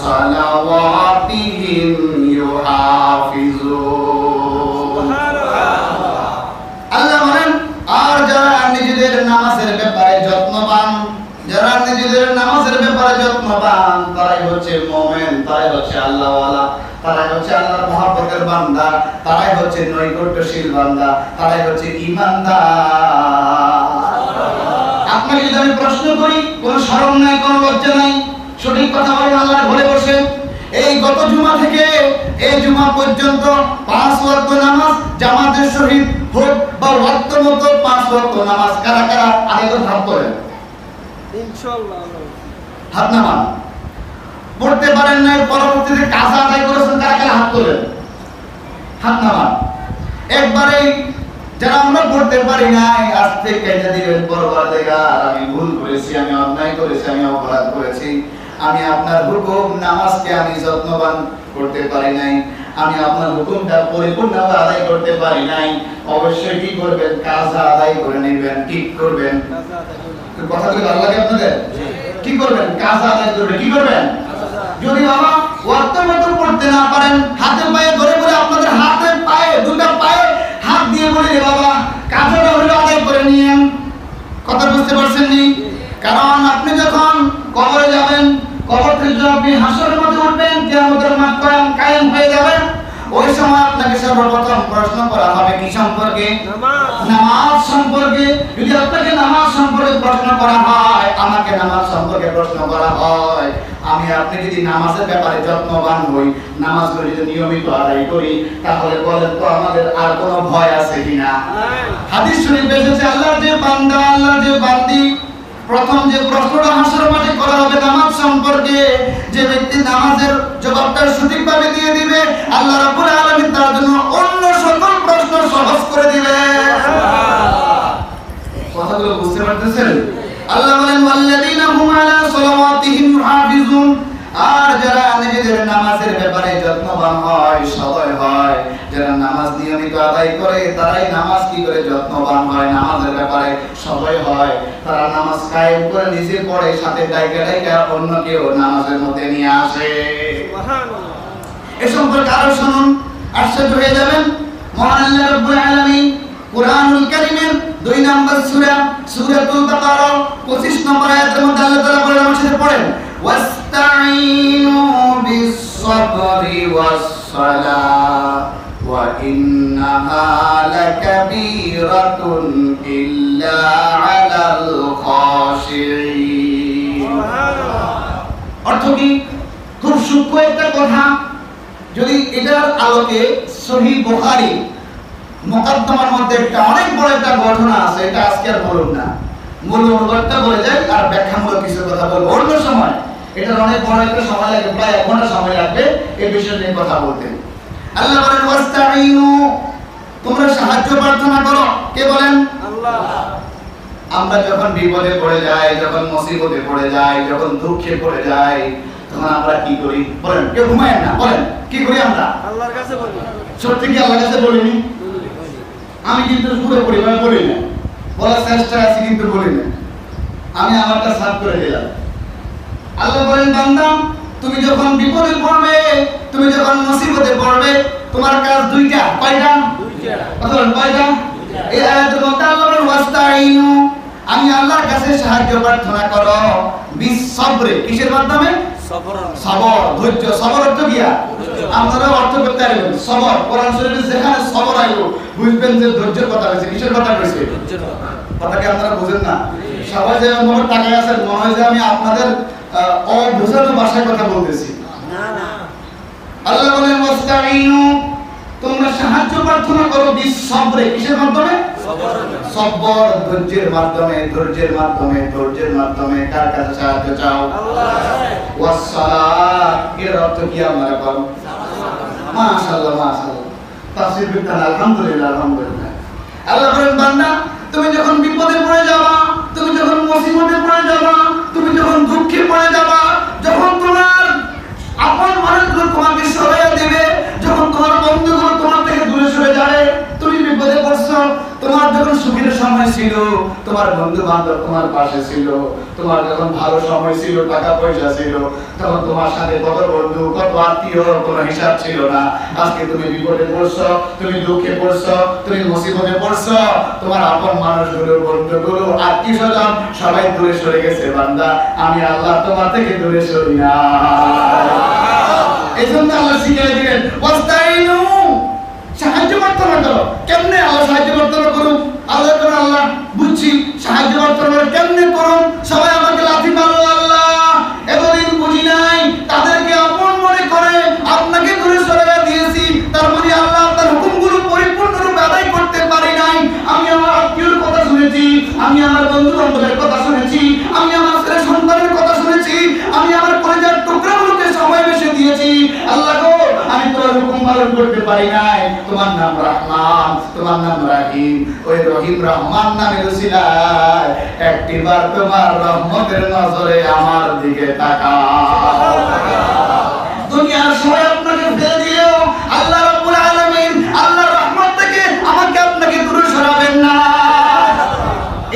সালাওয়াতিহিম ইউহাফিজুন। আল্লাহ বলেন, আর যারা নিজেদের নামাজের ব্যাপারে যত্নবান, যারা নিজেদের নামাজের ব্যাপারে যত্নবান, তারাই হচ্ছে মুমিন, তারাই হচ্ছে আল্লাহওয়ালা, তারাই হচ্ছে আল্লাহর মহব্বতের বান্দা, তারাই হচ্ছে নৈকট্যশীল বান্দা, তারাই হচ্ছে ঈমানদার। আপনাকে যদি আমি প্রশ্ন করি, কোনো শরম নাই, কোনো লজ্জা নাই, সঠিক কথা বলেন আল্লাহর ঘরে বসে, এই গত জুমা থেকে এই জুমা পর্যন্ত 5 ওয়াক্ত নামাজ জামাতের সহিত হোক বা ওয়াক্ত মতো 5 ওয়াক্ত নামাজ কারা কারা আদায় করে হাত তোলেন? ইনশাআল্লাহ হাত নামান। পড়তে পারেন না, পরবর্তীতে কাজা আদায় করেছেন কারা কারা হাত তোলেন? হাত নামান। একবারেই যারা আমরা পড়তে পারি নাই, আজকে কেটে দিবেন, পরবর্তীকার আমি ভুল করেছি, আমি অন্যায় করেছি, আমি অপরাধ করেছি, আমি আপনার হুকুম নামাজকে আমি যত্নবান করতে পারি নাই, আমি আপনার হুকুমটা পরিপূর্ণভাবে আদায় করতে পারি নাই, অবশ্যই কি করবেন? কাজা আদায় করে নেবেন। কি করবেন? কথা বলে ভালো লাগে আপনাদের? কি করবেন? কাজা আদায় করবেন। কি করবেন? যদি বাবা ওয়াক্ত মতো পড়তে না পারেন, হাতে পায়ে ধরে বলে, আপনাদের হাতে পায়ে, দুটো পায়ে হাত দিয়ে বলে, বাবা কাজটা হলো আদায় করে নিয়েন। কথা বুঝতে পারছেন নি? কারণ আপনি যখন কবরে যাবেন, কবর থেকে যখন আপনি হাসরের মধ্যে উঠবেন, কিয়ামতের মাঠ কায়েম হয়ে যাবেন, ওই সময় আপনাকে সর্বপ্রথম প্রশ্ন করা হবে কি সম্পর্কে? নামাজ সম্পর্কে। যদি আপনাকে নামাজ সম্পর্কে প্রশ্ন করা হয়, আমাকে নামাজ সম্পর্কে প্রশ্ন করা হয়, আমি আপনি যদি নামাজের ব্যাপারে যত্নবান হই, নামাজগুলো যদি নিয়মিত আদায় করি, তাহলে বলেন তো আমাদের আর কোনো ভয় আছে কিনা? হাদিস শরীফে এসেছে, আল্লাহর যে বান্দা, আল্লাহর যে বান্দি, প্রথম যে প্রশ্নটা হাসরের মাঠে করা হবে নামাজ সম্পর্কে, যে ব্যক্তি নামাজের জবাবটা সঠিকভাবে দিয়ে দিবে, আল্লাহ রাব্বুল আলামিন তার জন্য অন্য সকল প্রশ্ন সহজ করে দিবে। কথাগুলো বুঝতে পারতেছেন? আল্লাহ বলেন, ওয়াল্লাযীনা হুম আলা সালাওয়াতিহিম ইউহাফিজুন, আর যারা নিজেদের নামাজের ব্যাপারে যত্ন যত্নবান হয়, সদয় হয়। যারা নামাজ নিয়মিত আদায় করে তারাই নামাজ কি করে যত্নবান হয়, নামাজের ব্যাপারে সদয় হয়। তারা নামাজ কায়েম করে নিজে পড়ে, সাথে ডাইকা ডাইকা অন্য কেউ নামাজের মধ্যে নিয়ে আসে। এ সম্পর্কে আরো শুনুন, আশ্চর্য হয়ে যাবেন। মহান আল্লাহ রাব্বুল আলামিন কুরআনুল কারীমের 2 নম্বর সূরা সূরাতুল বাকারা 25 নম্বর আয়াতের মধ্যে আল্লাহ তাআলা বলেন, আমার সাথে পড়েন, ওয়াস্তাঈনু বিস-সাবরি ওয়াস-সালাহ ওয়া ইন্নাহা লাকাবীরাতুন ইল্লা আলাল খাশিঈন। অর্থ কি? খুব সূক্ষ্ম একটা কথা। যদি এটার আলোকে সহিহ বুখারী মুকাদ্দমার মধ্যে একটা অনেক বড় একটা ঘটনা আছে, এটা আজকে আর বলুন না, মূল অনুবাদটা বলে যাই আর ব্যাখ্যামূলক কিছু কথা বলবো অন্য সময়। এটার অনেক বড় একটা সময় লাগে, প্রায় 1 ঘন্টা সময় লাগবে এই বিষয় নিয়ে কথা বলতে। আল্লাহ বলেন ওয়াস্তাঈনু, তোমরা সাহায্য প্রার্থনা করো। কে বলেন? আল্লাহ। আমরা যখন বিপদে পড়ে যাই, যখন মুসিবতে পড়ে যাই, যখন দুঃখে পড়ে যাই, তখন আমরা কি করি বলেন? কেউ ঘুমায় না, বলেন কি করি আমরা? আল্লাহর কাছে বলি। সত্যি কি আল্লাহর কাছে বলিনি? আমি কিন্তু পুরো পরিবার বলি না, বলার চেষ্টা আছে কিন্তু বলি না। আমি আমারটা সাফ করে দিলাম। আল্লাহ বলেন, বান্দা তুমি যখন বিপদে পড়বে, তুমি যখন মুসিবতে পড়বে, তোমার কাজ দুইটা। কয়টা? দুইটা। কথা বলেন কয়টা? এই আয়াতের মধ্যে আল্লাহ বলেন ওয়াস্তাঈনু, আমি আল্লাহর কাছে সাহায্য প্রার্থনা করো বিস-সাবরি, কিসের মাধ্যমে? সবর। সবর, ধৈর্য। সবর অর্থ কি? আপনারা অর্থ করতে পারবেন। সবর কোরআন শরীফে যেখানে সবর আইলো বুঝবেন যে ধৈর্যের কথা কইছে। কিসের কথা কইছে? ধৈর্যের কথা। কথা কি আপনারা বুঝেন না? সবাই যে মনে টাকায় আছেন, মনে হয় যে আমি আপনাদের অবুঝানো ভাষায় কথা বলতেছি। না না, আল্লাহ বলেন ওয়াস্তাঈনু, তোমরা সাহায্য প্রার্থনা করো বিস-সাবরি, কিসের মাধ্যমে? সবর। সবর, ধৈর্যের মাধ্যমে, ধৈর্যের মাধ্যমে, ধৈর্যের মাধ্যমে। কার কাছে সাহায্য চাও? আল্লাহ। ওয়াস-সালাহ, এর অর্থ কি আমরা বল? মাশাআল্লাহ মাশাআল্লাহ, তাফসীর বিজ্ঞান, আলহামদুলিল্লাহ আলহামদুলিল্লাহ। আল্লাহ বলেন, বান্দা তুমি যখন বিপদে পড়ে যাবা, তুমি যখন মুসিবতে পড়ে যাবা, তুমি যখন দুঃখে পড়ে যাবা, যখন তোমার আপন মানুষগুলো তোমাকে সহায়তা দিবে, যখন তোমার বন্ধুগুলো তোমার থেকে দূরে সরে যাবে, তুমি বিপদে পড়ছো, তোমার যখন সুখের সময় ছিল তোমার বন্ধু বান্ধব তোমার পাশে ছিল, তোমার যখন ভালো সময় ছিল, টাকা পয়সা ছিল, তখন তোমার সাথে কত বন্ধু, কত আত্মীয়, কোনো হিসাব ছিল না। আজকে তুমি বিপদে পড়ছো, তুমি দুঃখে পড়ছো, তুমি মুসিবতে পড়ছো, তোমার আপন মানুষগুলো, বন্ধুগুলো, আত্মীয় স্বজন সবাই দূরে সরে গেছে। বান্দা আমি আল্লাহ তোমার থেকে দূরে সরি না। এই জন্য আল্লাহ শিখিয়ে দিলেন ওয়াস্তাঈনু, সাহায্য প্রার্থনা করো। কেমনে আল্লাহ সাহায্য প্রার্থনা করুন? আল্লাহ করে আল্লাহ বুঝছি সাহায্য প্রার্থনা কেমনে করুন। সবাই আমাকে লাথি মারো আল্লাহ, এতদিন বুঝি নাই, তাদেরকে আপন মনে করে আপনাকে দূরে সরিয়ে দিয়েছি। তার মানে আল্লাহ তার হুকুমগুলো পরিপূর্ণরূপে আদায় করতে পারি নাই। আমি আমার আত্মীয়র কথা শুনেছি, আমি আমার বন্ধু বান্ধবের কথা শুনেছি, আমি আমার ছেলে সন্তানের কথা শুনেছি, আমি আমার কলেজের টুকরাগুলোকে সময় বেশি দিয়েছি। আল্লাহ গো, আমি তোমার হুকুম পালন করতে পারি নাই। তোমার নাম রহমান, তোমার নাম রহিম, ওই রহিম রহমান নামের উসিলায় একটিবার তোমার রহমতের নজরে আমার দিকে তাকাও। দুনিয়ার সবাই আপনাকে ফেলে দিলেও আল্লাহ রাব্বুল আলামিন আল্লাহর রহমত থেকে আমাকে আপনাকে দূরে সরাবেন না।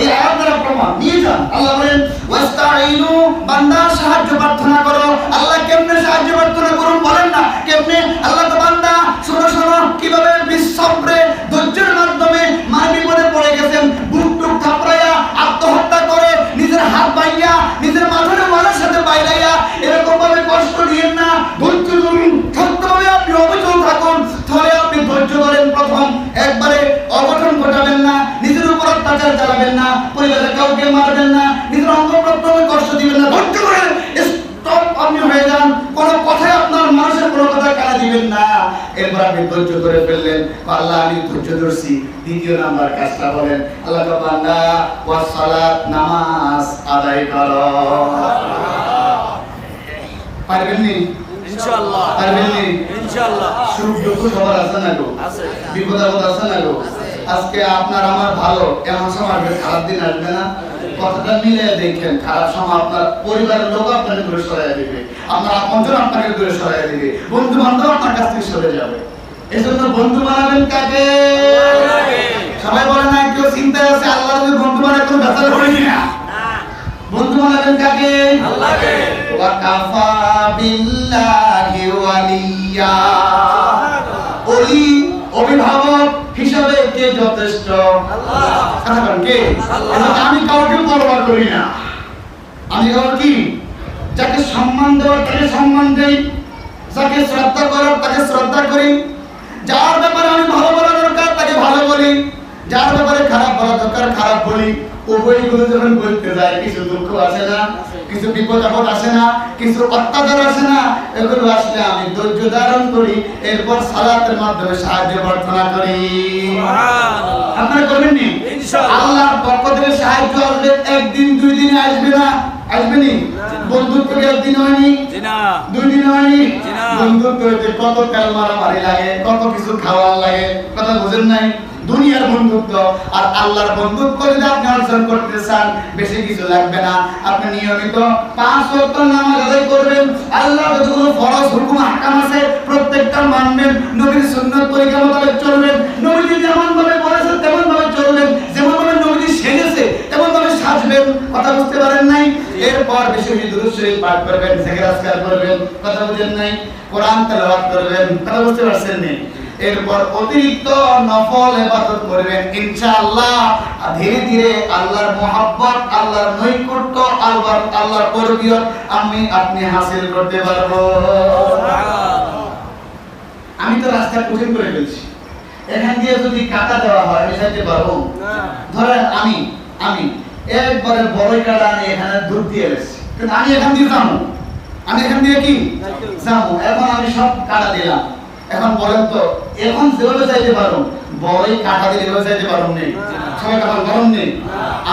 এই আয়াত দ্বারা প্রমাণ নিয়ে যান। আল্লাহ বলেন ওয়াস্তাঈনু, বান্দা সাহায্য প্রার্থনা করো। আল্লাহ কেমনে সাহায্য প্রার্থনা করুন বলেন না? কেমনে? আল্লাহ তো বান্দা শোনো শোনো কিভাবে বিস-সাবরে, ধৈর্যের মাধ্যমে বিপদে পড়ে গেছেন, বুক টুক থাপড়াইয়া আত্মহত্যা করে নিজের হাত বাইয়া নিজের মাথার মারার সাথে বাইরাইয়া এরকম ভাবে কষ্ট দিয়েন না। ধৈর্য ধরুন, সত্যভাবে আপনি অবিচল থাকুন। তাহলে আপনি ধৈর্য ধরেন। প্রথম একবারে অঘটন ঘটাবেন না, নিজের উপর অত্যাচার চালাবেন না, পরিবারের কাউকে মারবেন না, নিজের অঙ্গ প্রত্যঙ্গে কষ্ট দিবেন না। ধৈর্য ধরেন, স্টপ আপনি হয়ে যান। কোনো কথায় আপনার মানুষের কোনো কথা কানে দিবেন না। এরপর আপনি ধৈর্য ধরে ফেললেন, আল্লাহ আমি ধৈর্য ধরছি। দ্বিতীয় নাম্বার কাজটা বলেন, আল্লাহ বান্দা ওয়াস সালাত, নামাজ আদায় করো। পারবেন নি? ইনশাআল্লাহ পারবেন নি? ইনশাআল্লাহ। সুখ দুঃখ সবার আছে না গো? আছে। বিপদ আপদ আছে না গো? আজকে আপনার আমার ভালো, এমন সময় খারাপ দিন আসবে না। কথাটা মিলে দেখেন, খারাপ সময় আপনার পরিবারের লোক আপনাকে দূরে সরাই দিবে, আপনার আপনজন আপনাকে দূরে সরাই দিবে, বন্ধু বান্ধব আপনার কাছ থেকে সরে যাবে। এজন্য বন্ধু বানাবেন কাকে? সবাই বলে না, কেউ চিন্তায় আছে আল্লাহ যদি বন্ধু বানায় কোনো ব্যথা করে কিনা? বন্ধু বানাবেন কাকে? আল্লাহকে। ওয়া কাফা বিল্লাহি ওয়ালিয়া। ওলি অভিভাবক হিসাবে কে যথেষ্ট? আল্লাহ। কথা বলেন কে? আল্লাহ। আমি কাউকে পরোয়া করি না। আমি কাউকে কি? যাকে সম্মান দেওয়ার তাকে সম্মান দেই, যাকে শ্রদ্ধা করার তাকে শ্রদ্ধা করি, যার ব্যাপারে আমি ভালো বলা দরকার তাকে ভালো বলি, যার ব্যাপারে খারাপ বলা দরকার খারাপ বলি। উভয়গুলো যখন বলতে যায় কিছু দুঃখ আসে না, কিছু বিপদ আপদ আসে না, কিছু অত্যাচার আসে না। এগুলো আসলে আমি ধৈর্য ধারণ করি, এরপর সালাতের মাধ্যমে সাহায্য প্রার্থনা করি। আপনারা করবেন নি? আল্লাহর পক্ষ থেকে সাহায্য আসবে, একদিন দুই দিনে আসবে না। আসবে নি? বন্ধুত্ব কি একদিন হয়নি? দুই দিন হয়নি? বন্ধুত্ব হইতে কত তেল মারামারি লাগে, কত কিছু খাওয়ার লাগে, কথা বুঝেন নাই? দুনিয়ার বন্ধুত্ব আর আল্লাহর বন্ধুত্ব যদি আপনি অর্জন করতে চান, বেশি কিছু লাগবে না। আপনি নিয়মিত 5 ওয়াক্ত নামাজ আদায় করবেন, আল্লাহর যতগুলো ফরজ হুকুম আহকাম আছে প্রত্যেকটা মানবেন, নবীর সুন্নাত তরিকা মোতাবেক চলবেন, নবীজি যেমন ভাবে বলেছেন তেমন ভাবে চলবেন, যেমন ভাবে নবীজি সেজেছে তেমন ভাবে সাজবেন। কথা বুঝতে পারেন নাই? এরপর বেশি বেশি দুরূদ শরীফ পাঠ করবেন, জিকির আজকার করবেন, কথা বুঝেন নাই? কোরআন তেলাওয়াত করবেন, কথা বুঝতে পারছেন নি? এরপর অতিরিক্ত নফল ইবাদত করবেন, ইনশাআল্লাহ ধীরে ধীরে আল্লাহর মহব্বত, আল্লাহর নৈকট্য, আল্লাহর পরবিয়ত আপনি হাসিল করতে পারবো। আমি তো রাস্তা কঠিন করে ফেলছি, এখান দিয়ে যদি কাটা দেওয়া হয় আমি যাইতে পারবো? ধরেন আমি একবারে বড়ই কাটা আমি এখানে দূর দিয়ে এসেছি, কিন্তু আমি এখান দিয়ে যাবো, আমি এখান দিয়ে কি যাবো? এখন আমি সব কাটা দিলাম, এখন বলেন তো এখন যেভাবে চাইতে পারো বড়ই কাটা দিয়ে যেভাবে চাইতে পারো নেই, সবাই কাটা গরম নেই।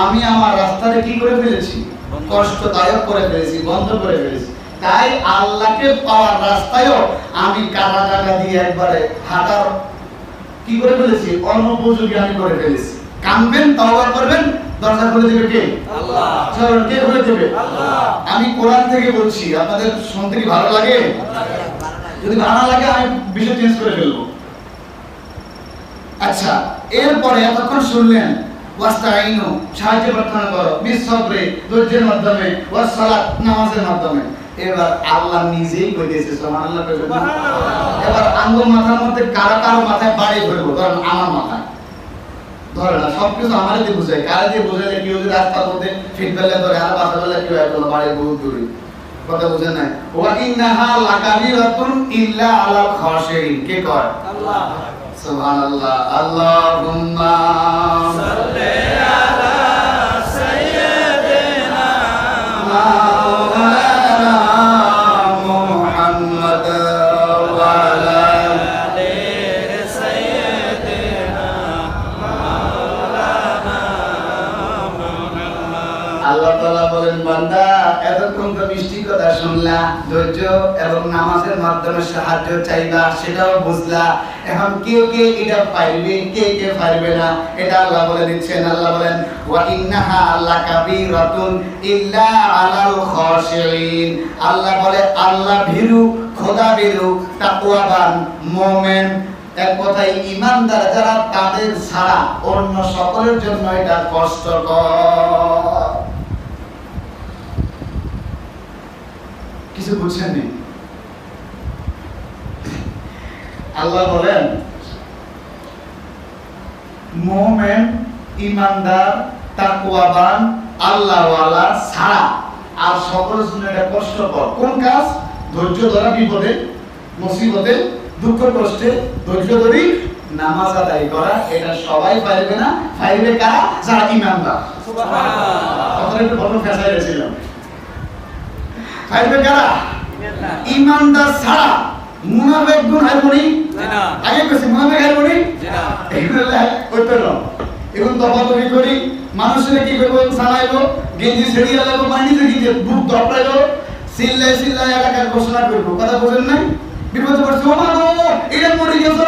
আমি আমার রাস্তাটা কি করে ফেলেছি? কষ্টদায়ক করে ফেলেছি, বন্ধ করে ফেলেছি। তাই আল্লাহকে পাওয়ার রাস্তায়ও আমি কাটা জায়গা দিয়ে একবারে হাঁটার কি করে ফেলেছি? অনুপযোগী আমি করে ফেলেছি। কানবেন, তওবা করবেন, দরজা খুলে দেবে কে? আল্লাহ। চলুন, কে খুলে দেবে? আল্লাহ। আমি কোরআন থেকে বলছি, আপনাদের শুনতে কি ভালো লাগে? যদি ভালো লাগে আমি বিষয় চেঞ্জ করে ফেলবো। আচ্ছা, এরপরে এতক্ষণ শুনলেন ওয়াস্তাইনু, সাহায্য প্রার্থনা করো, বিসবরে, ধৈর্যের মাধ্যমে, ওয়াসসালাত, নামাজের মাধ্যমে। এবার আল্লাহ নিজেই কইতেছে, সুবহানাল্লাহ। এবার আঙ্গুল মাথার মধ্যে কারো মাথায় বাড়ি ধরবো, ধরেন আমার মাথায় ধরে না, সবকিছু আমারই দিয়ে বুঝাই, কারে দিয়ে বুঝাইলে কেউ যদি রাস্তার মধ্যে ফিট ফেলে ধরে, আর বাসা ফেলে কেউ একদম বাড়ি বহুত দূরে, কথা বুঝেন নাই? ওয়া ইন্নাহা লাকাবিরাতুন ইল্লা আলাল খাশিরিন, কে কয়? আল্লাহ। সুবহানাল্লাহ। আল্লাহুম্মা সাল্লি আলা সাইয়্যিদিনা মাওলানা মুহাম্মদ ওয়া আলা আলি সাইয়্যিদিনা মাওলানা মুহাম্মদ। আল্লাহ তাআলা বলেন, বান্দা এতক্ষণ তো মিষ্টি কথা শুনলা, ধৈর্য এবং নামাজের মাধ্যমে সাহায্য চাইবা, সেটাও বুঝলা। এখন কে কে এটা পাইবে, কে কে পারবে না, এটা আল্লাহ বলে দিচ্ছেন। আল্লাহ বলেন, ওয়া ইন্নাহা লাকাবিরাতুন ইল্লা আলাল খাশিরিন। আল্লাহ বলে আল্লাহ ভীরু, খোদা ভীরু, তাকওয়াবান, মুমিন, এক কথায় ঈমানদার যারা, তাদের ছাড়া অন্য সকলের জন্য এটা কষ্টকর। কিছু বুঝছেন নি? আল্লাহ বলেন মুমিন, ঈমানদার, তাকওয়াবান, আল্লাহওয়ালা ছাড়া আর সকলের জন্য এটা কষ্টকর। কোন কাজ? ধৈর্য ধরা বিপদে, মুসিবতে, দুঃখ কষ্টে ধৈর্য ধরি নামাজ আদায় করা, এটা সবাই পারবে না। পারবে কারা? যারা ঈমানদার। সুবহানাল্লাহ। কথা একটু বড় ফেসাই গেছিলাম। পারবে কারা? ঈমানদার ছাড়া। মুনাফিক গুণ হারমোনি না, আগে কইছি মুনাফিক হারমোনি না, এগুলো করতে না। এখন দফাদফি করি, মানুষের কি করব? সালাইবো, গেঞ্জি ছেড়িয়ে লাগবো, মানি দেখি যে বুক দপড়াইবো, চিল্লাই এলাকার ঘোষণা করবো, কথা বুঝেন নাই? বিপদে পড়ছে, ও মা গো, এটা মরে গেছে,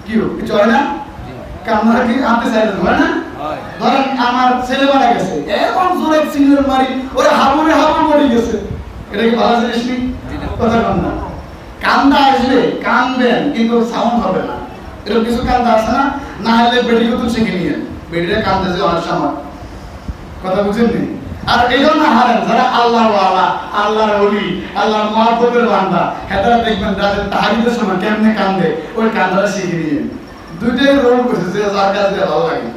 কি কিছু হয় না? আমরা কি আপনি চাইলেন হয় না? ধরেন আমার ছেলে মারা গেছে, এখন জোরে সিগন্যাল মারি ওরে হাবুরে হাবুর মরে গেছে, এটা কি ভালো জিনিস নেই? কথা কম না, কান্দা আসবে কানবেন কিন্তু সাউন্ড হবে না, এরকম কিছু কান্দা আছে না? না হলে বেটিকে তো শিখে নিয়ে বেটিটা কান্দেছে অনেক সময়, কথা বুঝেননি? আর এই জন্য হারেন যারা আল্লাহ ওয়ালা, আল্লাহর ওলি, আল্লাহর মহব্বতের বান্দা, হেতারা দেখবেন রাতের তাহাজ্জুদের সময় কেমনে কান্দে, ওই কান্দাটা শিখে নিয়ে দুইটাই রোল করছে যে যার কাছে ভালো লাগে।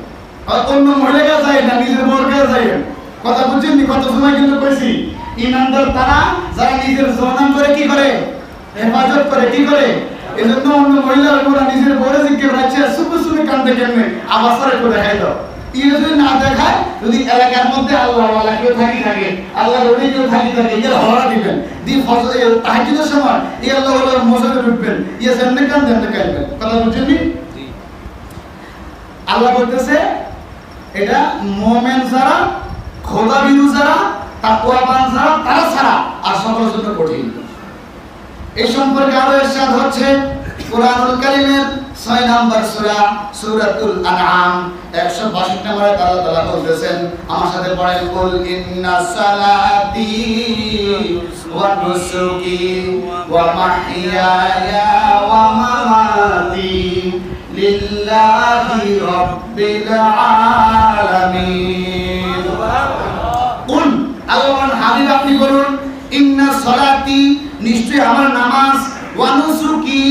আর অন্য মহিলাকে যায় না, নিজের বউকে যায়। কথা বুঝছেন? কত সময় কিন্তু কইছি ইমানদার তারা যারা নিজের জনাম করে কি করে, হেফাজত করে, কি করে। এজন্য অন্য মহিলারা পুরো নিজের বউরে জিজ্ঞেস করছে সুপু সুপু কান্দে কেমনে, আবার সরে করে দেখাই দাও। ইয়ে যদি না দেখায়, যদি এলাকার মধ্যে আল্লাহ ওয়ালা কেউ থাকে, আল্লাহর ওলি কেউ থাকে, ইয়ে হওয়া দিবেন দি ফজর তাহাজ্জুদের সময় ইয়ে আল্লাহ ওয়ালার মসজিদে ঢুকবেন, ইয়ে যেমনে কাঁদবেন। কথা বুঝছেন? আল্লাহ বলতেছে এটা মুমিন যারা, খোদাবিরু যারা, তাকওয়াবান যারা, তারা ছাড়া আর সকলের জন্য কঠিন। এই সম্পর্কে আরো ইরশাদ হচ্ছে কুরআনুল কারীমের 6 নম্বর সূরা সূরাতুল আনআম 162 নম্বরে আল্লাহ তাআলা বলতেছেন, আমার সাথে পড়েন, কুল ইন্নাস সালাতি ওয়া নুসুকি ওয়া মাহইয়ায়া ওয়া মামাতি লিল্লাহি রাব্বিল আলামিন। কুল আল্লাহর হাবিব আপনি বলুন, ইন্নাস সালাতি নিশ্চয় আমার নামাজ, ওয়া নুসুকি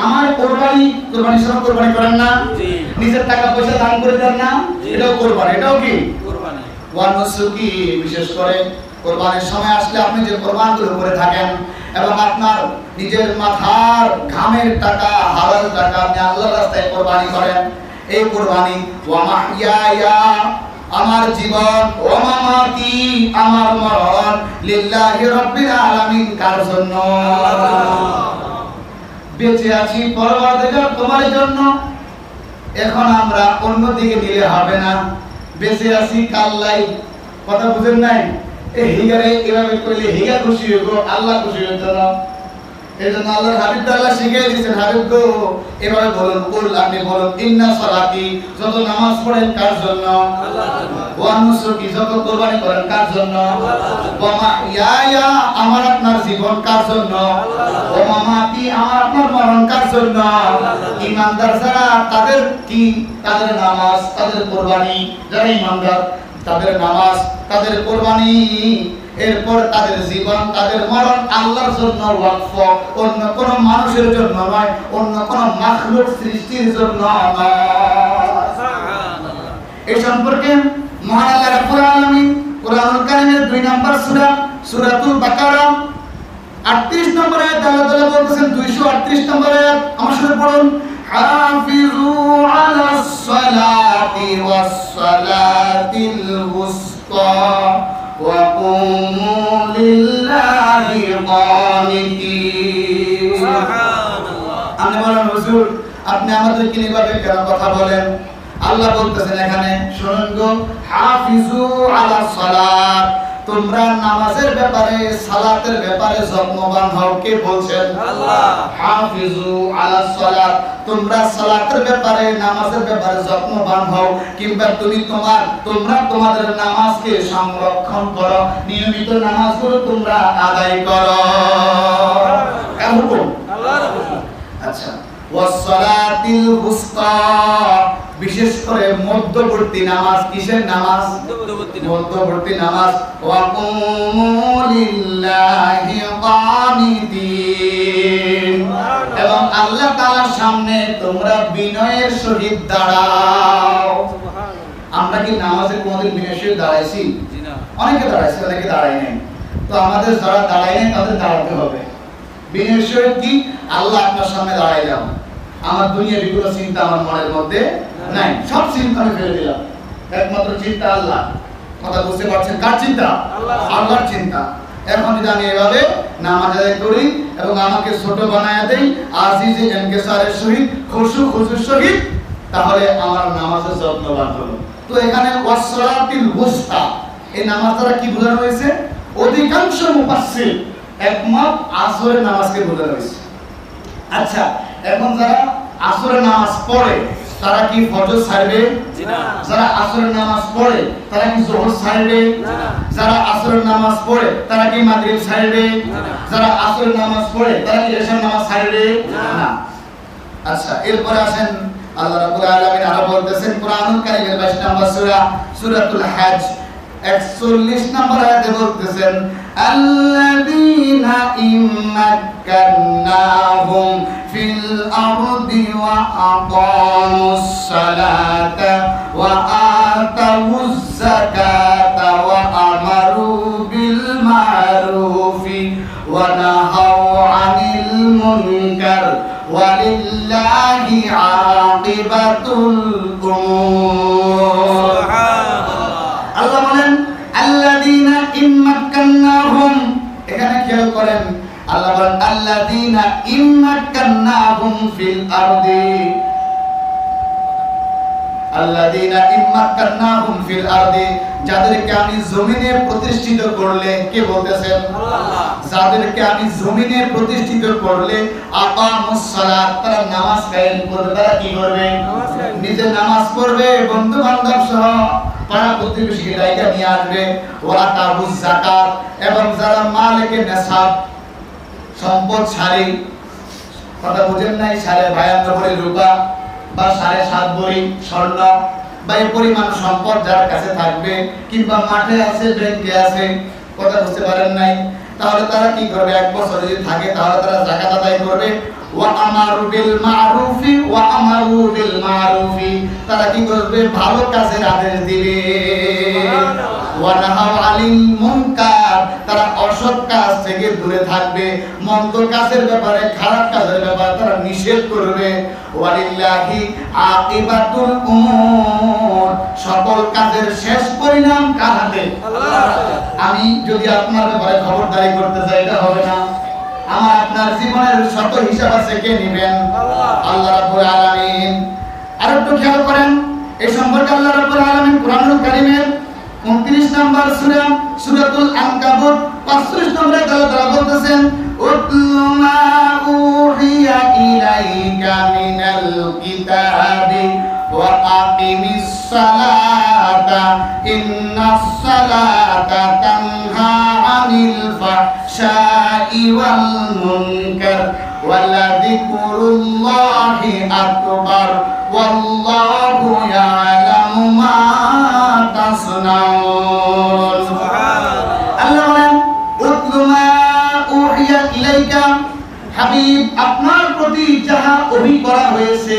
আমার কুরবানি, কুরবানি সব কুরবানি করেন না, নিজের টাকা পয়সা দান করে দেন না, এটাও কুরবানি, এটাও কি কুরবানি। ওয়া নুসুকি বিশেষ করে কুরবানির সময় আসলে আপনি যে কুরবানগুলো করে থাকেন এবং আপনার নিজের মাথার ঘামের টাকা, হালাল টাকা আপনি আল্লাহর রাস্তায় কুরবানি করেন, এই কুরবানি। ওয়া মাহইয়ায়া আমার জীবন, ওয়া মামাতি আমার মরণ, লিল্লাহি রাব্বিল আলামিন কার জন্য? বেঁচে আছি পরওয়ারদিগার তোমার জন্য। এখন আমরা অন্য দিকে নিলে হবে না, বেঁচে আছি কাল্লাই। কথা বুঝেন নাই? এই হিগারে এভাবে কইলে হিগা খুশি হইব, আল্লাহ খুশি হইতো না। এজন্য আল্লাহর হাবিব আল্লাহ শিখিয়ে দিয়েছেন, হাবিব গো এভাবে বলুন, কুল আপনি বলুন, ইন্না সালাতি যত নামাজ পড়েন কার জন্য? আল্লাহর জন্য। ওয়া নুসুকি যত কুরবানি করেন কার জন্য? আল্লাহর জন্য। ওয়া মাহইয়ায়া আমার আপনার জীবন কার জন্য? আল্লাহর জন্য। ওয়া মামাতি আমার আপনার মরণ কার জন্য? আল্লাহর জন্য। ঈমানদার যারা তাদের কি, তাদের নামাজ, তাদের কুরবানি, যারা ঈমানদার তাদের নামাজ, তাদের কুরবানি, এরপর তাদের জীবন, তাদের মরণ আল্লাহর জন্য ওয়াকফ, অন্য কোন মানুষের জন্য নয়, অন্য কোন মাখলুক সৃষ্টির জন্য নয়। সুবহানাল্লাহ। এই সম্পর্কে মহান আল্লাহ রাব্বুল আলামিন কুরআনুল কারীমের 2 নম্বর সূরা সূরাতুল বাকারা 38 নম্বর আয়াতে আল্লাহ তাআলা বলতেছেন, 238 নম্বর আয়াত আমার সাথে পড়ুন, হাফিজু আলাস সালাতি ওয়াস সালাতিল উসতা ওয়া কুমু লিল্লাহি কানিতিন। সুবহানাল্লাহ। আপনি বলেন হুজুর আপনি আমাদেরকে এইভাবে কেন কথা বলেন? আল্লাহ বলতেছেন এখানে, শুনুন গো, হাফিজু আলাস সালাত, তোমরা নামাজের ব্যাপারে, সালাতের ব্যাপারে যত্নবান হও। কে বলছেন? আল্লাহ। হাফিজু আলাস সালাত, তোমরা সালাতের ব্যাপারে, নামাজের ব্যাপারে যত্নবান হও, কিংবা তোমরা তোমাদের নামাজকে সংরক্ষণ করো, নিয়মিত নামাজগুলো তোমরা আদায় করো। কার হুকুম? আল্লাহর হুকুম। আচ্ছা, ওয়াস সালাতিল উসতা, বিশেষ করে মধ্যবর্তী নামাজ। কিসের নামাজ? মধ্যবর্তী নামাজ। ওয়া কুমু লিল্লাহি কানিতিন, এবং আল্লাহ তাআলার সামনে তোমরা বিনয়ের সহিত দাঁড়াও। আমরা কি নামাজে কোনদিন বিনয়ের সহিত দাঁড়াইছি? না। অনেকে দাঁড়াইছে, অনেকে দাঁড়াই নাই। তো আমাদের যারা দাঁড়াই নাই তাদের দাঁড়াতে হবে। বিনয়ের সহিত কি? আল্লাহ আপনার সামনে দাঁড়াইলাম, আমার দুনিয়ার কোনো চিন্তা আমার মনের মধ্যে নাই, সব চিন্তা আমি ফেলে দিলাম, একমাত্র চিন্তা আল্লাহ। কথা বুঝতে পারছেন? কার চিন্তা? আল্লাহর চিন্তা। এখন যদি আমি এভাবে নামাজ আদায় করি এবং আমাকে ছোট বানায় দেই আজিজে ইনকিসারের সহিত, খুশু খুজুর সহিত, তাহলে আমার নামাজের যত্নবান হলো। তো এখানে ওয়াসসালাতিল উসতা, এই নামাজ দ্বারা কি বোঝানো হয়েছে? অধিকাংশ মুফাসসির একমত আসরের নামাজকে বোঝানো হয়েছে। আচ্ছা, এখন যারা আসরের নামাজ পড়ে তারা কি ফজর ছাড়বে? যারা আসরের নামাজ পড়ে তারা কি যোহর ছাড়বে? যারা আসরের নামাজ পড়ে তারা কি মাগরিব ছাড়বে? যারা আসরের নামাজ পড়ে তারা কি এশার নামাজ ছাড়বে? না। আচ্ছা, এরপরে আসেন আল্লাহ রাব্বুল আলামিন আরো বলতেছেন কোরআনুল কারীমের 22 নম্বর সূরা সূরাতুল হজ 41 নম্বর আয়াতে বলতেছেন আল্লাযীনা ইম্মাক্কান্নাহুম ফিল আরদি ওয়া আকামুস সালাতা ওয়া আতাউজ যাকাতা ওয়া আমারু বিল মারুফি ওয়া নাহাউ আনিল মুনকার ওয়ালিল্লাহি আকিবাতুল উমুর। আল্লাহ বলেন আল্লাযীনা ইম্মাক্কান্নাহুম, এখানে খেয়াল করেন আল্লাহ বলেন আল্লাযীনা ইম্মাক্কান্নাহুম ফিল আরদি, আল্লাযীনা ইম্মাক্কান্নাহুম ফিল আরদি, যাদেরকে আমি জমিনে প্রতিষ্ঠিত করলে, কে বলতেছেন? আল্লাহ। যাদেরকে আমি জমিনে প্রতিষ্ঠিত করলে আকামুস সালাত, তারা নামাজ কায়েম করবে। তারা কি করবে? নিজে নামাজ পড়বে, বন্ধু বান্ধব সহ পাড়া প্রতিবেশীকে ডাইকা নিয়ে আসবে। ওয়া আতাউজ যাকাত, এবং যারা মালিকে নেসাব সম্পদ সারি, কথা বুঝেন নাই, 52.5 ভরি রূপা বা 7.5 ভরি স্বর্ণ বা এই পরিমাণ সম্পদ যার কাছে থাকবে, কিংবা মাঠে আছে, ব্যাংকে আছে, কথা বুঝতে পারেন নাই, তাহলে তারা কি করবে? 1 বছর যদি থাকে তাহলে তারা যাকাত আদায় করবে। ওয়া আমারু বিল মারুফি ওয়া আমারু বিল মারুফি, তারা কি করবে? ভালো কাজের আদেশ দিবে। ওয়া নাহাউ আনিল মুনকার, তারা অসৎ কাজ থেকে দূরে থাকবে, মন্দ কাজের ব্যাপারে, খারাপ কাজের ব্যাপারে তারা নিষেধ করবে। ওয়ালিল্লাহি আকিবাতুল উমুর, সকল কাজের শেষ পরিণাম কার হাতে? আল্লাহর হাতে। আমি যদি আপনার ব্যাপারে খবরদারি করতে চাই, এটা হবে না। আমার আপনার জীবনের শত হিসাব আছে, কে নেবেন? আল্লাহ রাব্বুল আলামিন। আর একটু খেয়াল করেন এই সম্পর্কে আল্লাহ রাব্বুল আলামিন কোরআনুল কারীমের 29 নম্বর সূরা সূরাতুল আনকাবুত 45 নম্বরে আল্লাহ বলতেছেন উতলু মা উহিয়া ইলাইকা মিনাল কিতাবি ওয়া আকিমিস সালাতা ইন্নাস সালাতা তানহা আনিল ফাহশাই ওয়াল মুনকার ওয়ালাযিকরুল্লাহি আকবার ওয়াল্লাহু ইয়ালামু মা তাসনাউন। আল্লাহ বলেন উতলু মা উহিয়া ইলাইকা, হাবিব আপনার প্রতি যাহা ওহী করা হয়েছে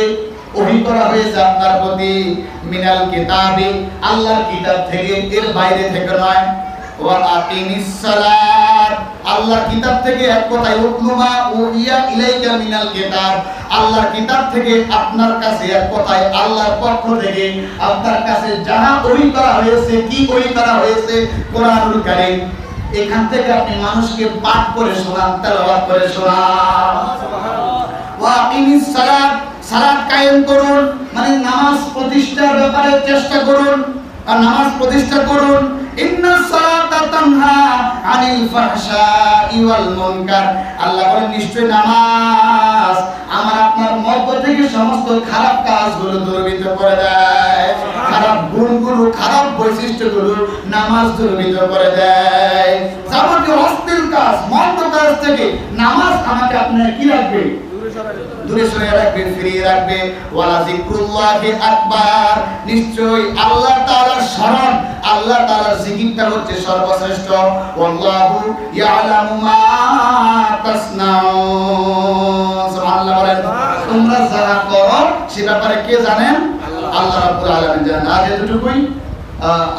আপনার প্রতি, মিনাল কিতাবি আল্লাহর কিতাব থেকে, এর বাইরে থেকে নয়। ওয়া আকিমিস সালাত আল্লাহর কিতাব থেকে, এক কথায় উতলু মা উহিয়া ইলাইকা মিনাল কিতাব, আল্লাহর কিতাব থেকে আপনার কাছে, এক কথায় আল্লাহর পক্ষ থেকে আপনার কাছে যাহা ওহী করা হয়েছে। কি ওহী করা হয়েছে? কোরআনুল কারীম। এখান থেকে আপনি মানুষকে পাঠ করে শোনান, তেলাওয়াত করে শোনান। ওয়া আকিমিস সালাত, সালাত কায়েম করুন, মানে নামাজ প্রতিষ্ঠার ব্যাপারে চেষ্টা করুন আর নামাজ প্রতিষ্ঠা করুন। ইন্নাস সালাতা তানহা আনিল ফাহশাই ওয়াল মুনকার, আল্লাহ বলেন নিশ্চয় নামাজ আমার আপনার মধ্য থেকে সমস্ত খারাপ কাজগুলো দূরীভূত করে দেয়, খারাপ গুণগুলো, খারাপ বৈশিষ্ট্যগুলো নামাজ দূরীভূত করে দেয়। যাবতীয় অশ্লীল কাজ, মন্দ কাজ থেকে নামাজ আমাকে আপনার কি রাখবে? দূরে সরিয়ে রাখবে, ফিরিয়ে রাখবে। ওয়ালা যিকরুল্লাহি আকবার, নিশ্চয়ই আল্লাহ তাআলার স্মরণ, আল্লাহ তাআলার জিকিরটা হচ্ছে সর্বশ্রেষ্ঠ। ওয়াল্লাহু ইয়ালামু মা তাসনাউন। সুবহানাল্লাহ বলেন, তোমরা যারা করো সে ব্যাপারে কে জানেন? আল্লাহ রাব্বুল আলামিন জানেন। আজ এতটুকুই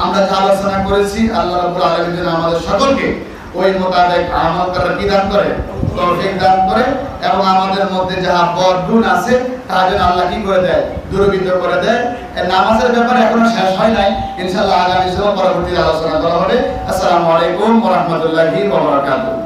আমরা যা আলোচনা করেছি, আল্লাহ রাব্বুল আলামিন যেন আমাদের সকলকে ওই মোতাবেক আমল করার কি দান করে? তৌফিক দান করে, এবং আমাদের মধ্যে যাহা বদগুণ আছে তা যেন আল্লাহ কি করে দেয়? দূরীভূত করে দেয়। নামাজের ব্যাপারে এখনো শেষ হয় নাই, ইনশাআল্লাহ আগামী সময় পরবর্তী আলোচনা করা হবে। আসসালামু আলাইকুম ওয়া রাহমাতুল্লাহি ওয়া বারাকাতুহু।